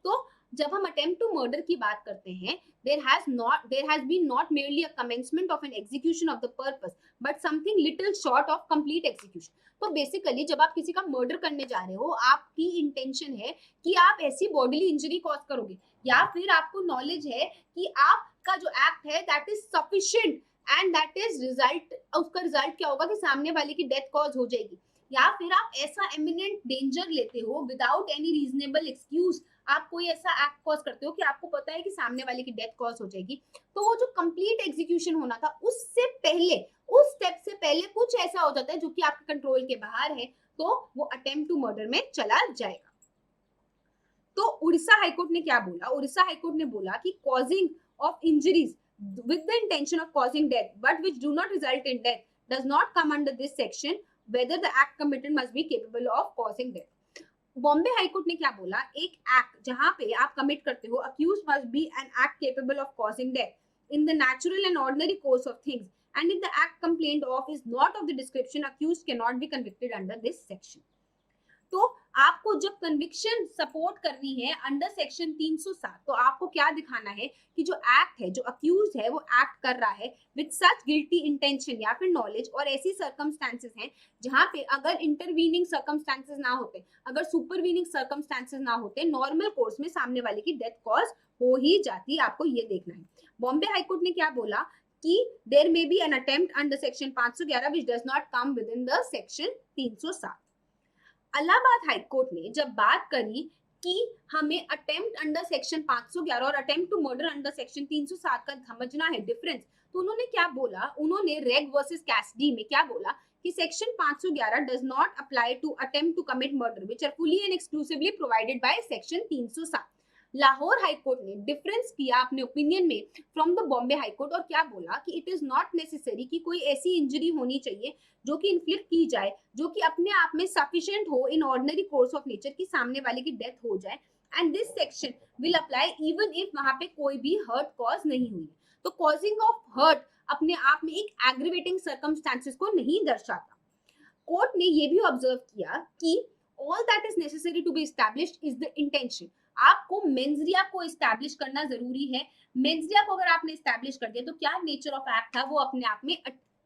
तो जब हम अटेम्प्ट टू मर्डर की बात करते हैं, there has been not merely a commencement of an execution of the purpose but something little short of complete execution। तो बेसिकली जब आप किसी का मर्डर करने जा रहे हो, आपकी इंटेंशन है कि आप ऐसी बॉडीली इंजरी कॉज करोगे, या फिर आपको नॉलेज है कि आपका जो एक्ट है that is sufficient and that is result, उसका रिजल्ट क्या होगा कि सामने वाले की डेथ कॉज हो जाएगी, या फिर आप ऐसा एमिनेंट डेंजर लेते हो विदाउट एनी रीजनेबल एक्सक्यूज, आप कोई ऐसा एक्ट कॉज करते हो कि आपको पता है कि सामने वाले की डेथ कॉज हो जाएगी, तो वो जो कंप्लीट एग्जीक्यूशन होना था उससे पहले, उस स्टेप से पहले कुछ ऐसा हो जाता है जो कि आपके कंट्रोल के बाहर है, तो वो अटेम्प्ट टू मर्डर में चला जाएगा। तो उड़ीसा हाईकोर्ट ने क्या बोला? उड़ीसा हाईकोर्ट ने बोला कि causing of injuries with the intention of causing death but which do not result in death does not come under this section, whether the act committed must be capable of causing death। Bombay high court ने क्या बोला? एक act जहां पे आप commit करते हो, accused must be an act capable of causing death in the natural and ordinary course of things and if the act complained of is not of the description, accused cannot be convicted under this section। तो आपको जब conviction support करनी है under section 307, तो आपको क्या दिखाना है कि जो एक्ट है, जो अक्यूज है, वो एक्ट कर रहा है विद सच गिल्टी इंटेंशन या फिर नॉलेज, और ऐसी सर्कमस्टांसेस हैं जहां पे अगर इंटरवीनिंग सर्कमस्टांसेस ना होते, अगर सुपरवीनिंग सर्कमस्टांसेस ना होते, नॉर्मल कोर्स में सामने वाले की डेथ कॉज हो ही जाती, आपको ये देखना है। बॉम्बे हाईकोर्ट ने क्या बोला कि there may be an attempt under section 511 which does not come within the section 307। Allahabad high court ने जब बात करी कि हमें अटेम्प्ट अंडर सेक्शन 511 और attempt to murder under section 307 का समझना है डिफरेंस, तो उन्होंने क्या बोला? उन्होंने रेग वर्सेस कैसिडी में क्या बोला कि section 511 does not apply to attempt to commit murder which are fully and exclusively provided by section 307। Lahore high court ने डिफरेंस किया अपने ओपिनियन में फ्रॉम द बॉम्बे हाईकोर्ट, और क्या बोला कि इट इज नॉट नेसेसरी कि कोई ऐसी इंजरी होनी चाहिए जो कि इन्फ्लिक्ट की जाए जो कि अपने आप में सफिशिएंट हो in ordinary course of nature कि सामने वाले की डेथ हो जाए, and this section will apply even if वहां पे कोई भी हर्ट कॉज नहीं हुई। तो कॉजिंग ऑफ हर्ट अपने आप में एक एग्रीवेटिंग सर्कमस्टांसेस को नहीं दर्शाता। कोर्ट ने ये भी ऑब्जर्व किया कि all that is necessary to be established is the intention. आपको मेंजरिया को एस्टैब्लिश करना जरूरी है। मेंजरिया को अगर आपने एस्टैब्लिश कर दिया तो क्या नेचर ऑफ एक्ट था वो अपने आप में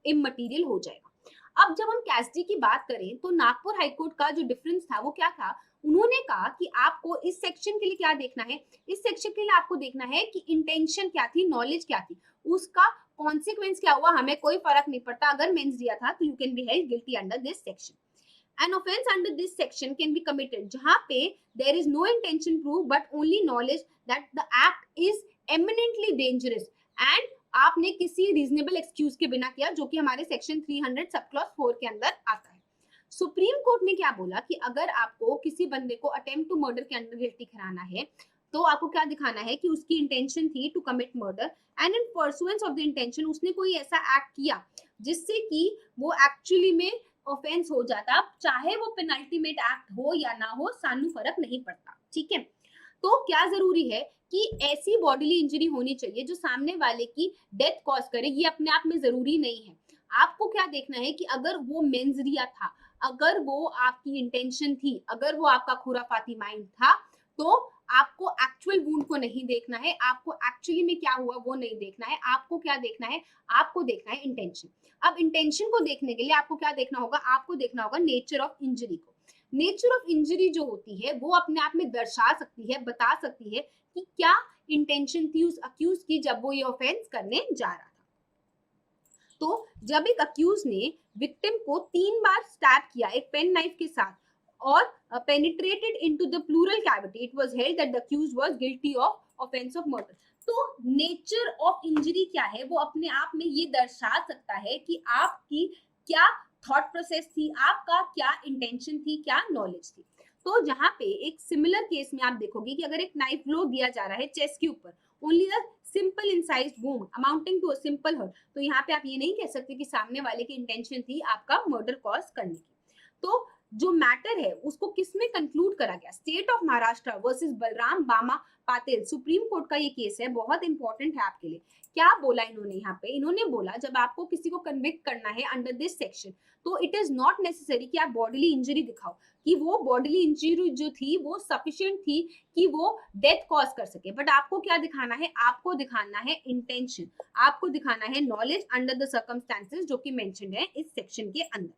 इममटीरियल हो जाएगा। अब जब हम कैसिडी की बात करें तो नागपुर हाईकोर्ट का जो डिफरेंस था वो क्या था? उन्होंने कहा कि आपको इस सेक्शन के लिए क्या देखना है, इस सेक्शन के लिए आपको देखना है कि इंटेंशन क्या थी, नॉलेज क्या थी, उसका कॉन्सिक्वेंस क्या हुआ, हमें कोई फर्क नहीं पड़ता। अगर मेंजरिया था तो you can be held guilty under this section. An offense under this section can be committed जहां पे there is no intention proof but only knowledge that the act is eminently dangerous and आपने किसी reasonable excuse के बिना किया, जो कि हमारे सेक्शन 300 सब क्लॉज 4 के अंदर आता है। सुप्रीम कोर्ट ने क्या बोला कि अगर आपको किसी बंदे को अटेम्प्ट टू मर्डर के अंदर गिल्टी कराना है तो आपको क्या दिखाना है कि उसकी इंटेंशन थी to commit murder and in pursuance of the intention उसने कोई ऐसा एक्ट किया जिससे कि वो एक्चुअली में ऑफेंस हो जाता, चाहे वो पेनल्टीमेट एक्ट हो या ना हो, सानू फर्क नहीं पड़ता। ठीक है, तो क्या जरूरी है कि ऐसी बॉडीली इंजरी होनी चाहिए जो सामने वाले की डेथ कॉज करे, ये अपने आप में जरूरी नहीं है। आपको क्या देखना है कि अगर वो मेंजरिया था, अगर वो आपकी इंटेंशन थी, अगर वो आपका खुराफाती माइंड था, तो आपको एक्चुअल वुंड को नहीं देखना है, आपको एक्चुअली में क्या हुआ वो नहीं देखना है, आपको क्या देखना है, आपको देखना है इंटेंशन। अब इंटेंशन को देखने के लिए आपको क्या देखना होगा, आपको देखना होगा नेचर ऑफ इंजरी को। नेचर ऑफ इंजरी जो होती है वो अपने आप में दर्शा सकती है, बता सकती है कि क्या इंटेंशन थी उस अक्यूज की जब वो ये ऑफेंस करने जा रहा था। तो जब एक अक्यूज ने विक्टिम को 3 बार स्टैब किया एक पेन नाइफ के साथ और penetrated into the pleural cavity, it was held that the accused was guilty of offence of murder. तो नेचर ऑफ इंजरी क्या है, वो अपने आप में ये दर्शा सकता है कि आपकी क्या थॉट प्रोसेस थी, आपका क्या इंटेंशन थी, क्या नॉलेज थी। तो जहां पे एक सिमिलर केस में आप देखोगे कि अगर एक नाइफ ब्लो दिया जा रहा है चेस्ट के ऊपर, only a simple incised wound amounting to a simple hurt, तो यहाँ पे आप ये नहीं कह सकते कि सामने वाले की इंटेंशन थी आपका मर्डर कॉज करने की। तो जो मैटर है उसको किसमें कंक्लूड करा गया, state of Maharashtra versus Balram बामा पाटिल, सुप्रीम कोर्ट का ये केस है, बहुत इंपॉर्टेंट है आपके लिए। क्या बोला इन्होंने यहाँ पे, इन्होंने बोला जब आपको किसी को कन्विक्ट करना है अंडर दिस सेक्शन, तो इट इज नॉट नेसेसरी कि आप बॉडीली इंजरी दिखाओ, कि वो बॉडीली इंजरी जो थी वो सफिशिएंट थी कि वो डेथ कॉज कर सके, बट आपको क्या दिखाना है, आपको दिखाना है इंटेंशन, आपको दिखाना है नॉलेज अंडर द सर्कमस्टेंसेस जो कि मेंशन्ड है इस सेक्शन के अंदर।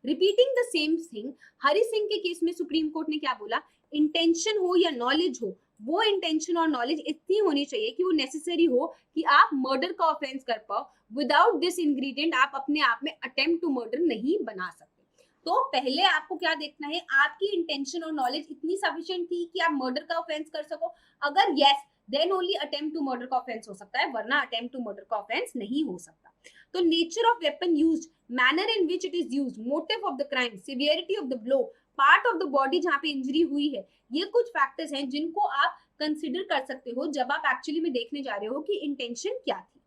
Repeating the same thing, Hari Singh के केस में सुप्रीम कोर्ट ने क्या बोला, इंटेंशन हो या नॉलेज हो, वो इंटेंशन और नॉलेज इतनी होनी चाहिए कि वो नेसेसरी हो कि आप मर्डर का ऑफेंस कर पाओ। विदाउट दिस इंग्रेडिएंट आप अपने आप में अटेम्प्ट टू मर्डर नहीं बना सकते। तो पहले आपको क्या देखना है, आपकी इंटेंशन और नॉलेज इतनी सफिशिएंट थी कि आप मर्डर का ऑफेंस कर सको। अगर yes, then only attempt to murder का ऑफेंस हो सकता है, वरना अटेम्प्ट टू मर्डर का ऑफेंस नहीं हो सकता। तो nature of weapon used, manner in which it is used, motive of the crime, severity of the blow, part of the body जहां पे इंजरी हुई है, ये कुछ फैक्टर्स हैं जिनको आप कंसिडर कर सकते हो जब आप एक्चुअली में देखने जा रहे हो कि इंटेंशन क्या थी।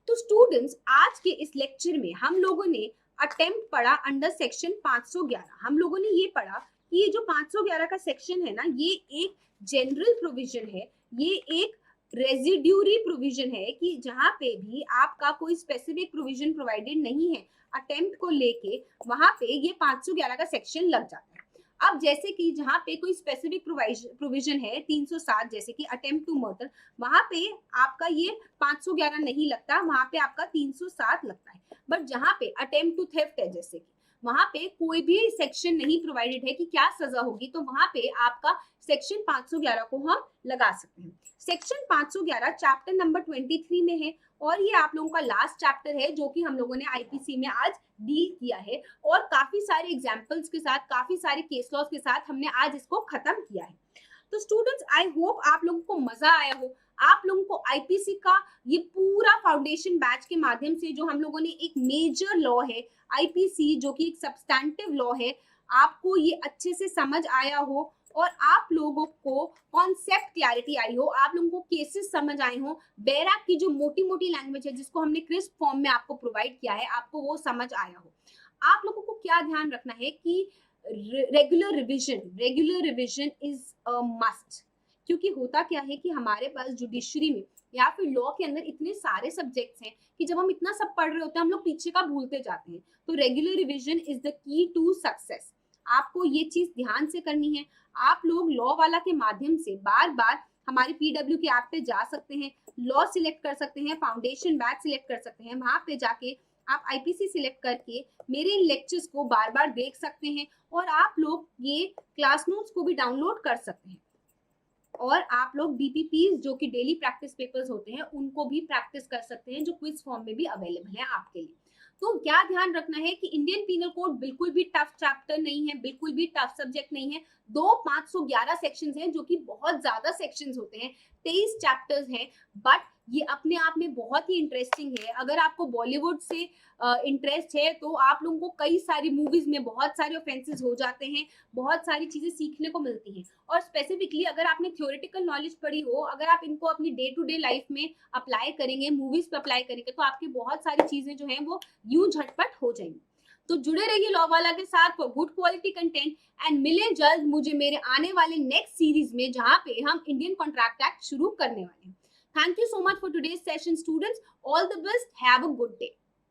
तो स्टूडेंट्स, आज के इस लेक्चर में हम लोगों ने अटेम्प्ट पढ़ा अंडर सेक्शन 511। हम लोगों ने ये पढ़ा कि ये जो 511 का सेक्शन है ना, ये एक जनरल प्रोविजन है, ये एक रेजिड्यूरी प्रोविजन है कि जहां पे भी आपका कोई स्पेसिफिक प्रोविजन प्रोवाइडेड नहीं है अटेम्प्ट को लेके, वहां पे ये 511 का सेक्शन लग जाता है। अब जैसे कि जहां पे कोई स्पेसिफिक प्रोविजन है 307 जैसे कि अटेम्प्ट टू मर्डर, वहां पे आपका ये 511 नहीं लगता, वहां पे आपका 307 लगता है। बट जहां पे अटेम्प्ट टू थेफ्ट है, जैसे कि वहां पे कोई भी सेक्शन नहीं प्रोवाइडेड है कि क्या सजा होगी, तो वहां पे आपका सेक्शन 511 को हम लगा सकते हैं। सेक्शन 511 चैप्टर नंबर 23 में है और ये आप लोगों का लास्ट चैप्टर है जो कि हम लोगों ने आईपीसी में आज डील किया है, और काफी सारे एग्जाम्पल्स के साथ, काफी सारे केस लॉज के साथ हमने आज इसको खत्म किया है। तो स्टूडेंट्स, आई होप आप लोगों को मजा आया हो, आप लोगों को आईपीसी का ये पूरा फाउंडेशन बैच के माध्यम से जो हम लोगों ने एक मेजर लॉ है आईपीसी, जो कि एक सब्सटैंटिव लॉ है, आपको ये अच्छे से समझ आया हो और आप लोगों को कॉन्सेप्ट क्लैरिटी आई हो, आप लोगों को केसेस समझ आए हो, बैराक की जो मोटी मोटी लैंग्वेज है जिसको हमने क्रिस्प फॉर्म में आपको प्रोवाइड किया है, आपको वो समझ आया हो। आप लोगों को क्या ध्यान रखना है कि regular revision is a must, क्योंकि होता क्या है कि हमारे पास जुडिशरी में या फिर लॉ के अंदर इतने सारे सब्जेक्ट्स हैं कि जब हम इतना सब पढ़ रहे होते हैं हम लोग पीछे का भूलते जाते हैं। तो regular revision is the key to success, आपको ये चीज ध्यान से करनी है। आप लोग लॉ वाला के माध्यम से बार बार हमारे पीडब्ल्यू के ऐप पे जा सकते हैं, लॉ सिलेक्ट कर सकते हैं, फाउंडेशन बैच सिलेक्ट कर सकते हैं, वहां पे जाके आप आईपीसी सिलेक्ट करके मेरे इन लेक्चर्स को बार बार देख सकते हैं, और आप लोग ये क्लास नोट्स को भी डाउनलोड कर सकते हैं, और आप लोग डीपीपी जो कि डेली प्रैक्टिस पेपर्स होते हैं उनको भी प्रैक्टिस कर सकते हैं, जो क्विज फॉर्म में भी अवेलेबल है आपके लिए। तो क्या ध्यान रखना है कि इंडियन पीनल कोड बिल्कुल भी टफ चैप्टर नहीं है, बिल्कुल भी टफ सब्जेक्ट नहीं है। 511 सेक्शंस हैं जो कि बहुत ज्यादा सेक्शंस होते हैं, 23 चैप्टर्स हैं, बट ये अपने आप में बहुत ही इंटरेस्टिंग है। अगर आपको बॉलीवुड से इंटरेस्ट है तो आप लोगों को कई सारी मूवीज में बहुत सारे ऑफेंसेस हो जाते हैं, बहुत सारी चीजें सीखने को मिलती हैं, और स्पेसिफिकली अगर आपने थ्योरेटिकल नॉलेज पढ़ी हो, अगर आप इनको अपनी डे टू डे लाइफ में अप्लाई करेंगे, मूवीज पे अप्लाई करेंगे, तो आपकी बहुत सारी चीजें जो हैं वो यूं झटपट हो जाएंगी। तो जुड़े रहिए लॉ वाला के साथ for good quality content, and मिले जल्द मुझे मेरे आने वाले नेक्स्ट सीरीज में जहां पे हम इंडियन कॉन्ट्रैक्ट एक्ट शुरू करने वाले हैं। Thank you so much for today's session, students. All the best. Have a good day.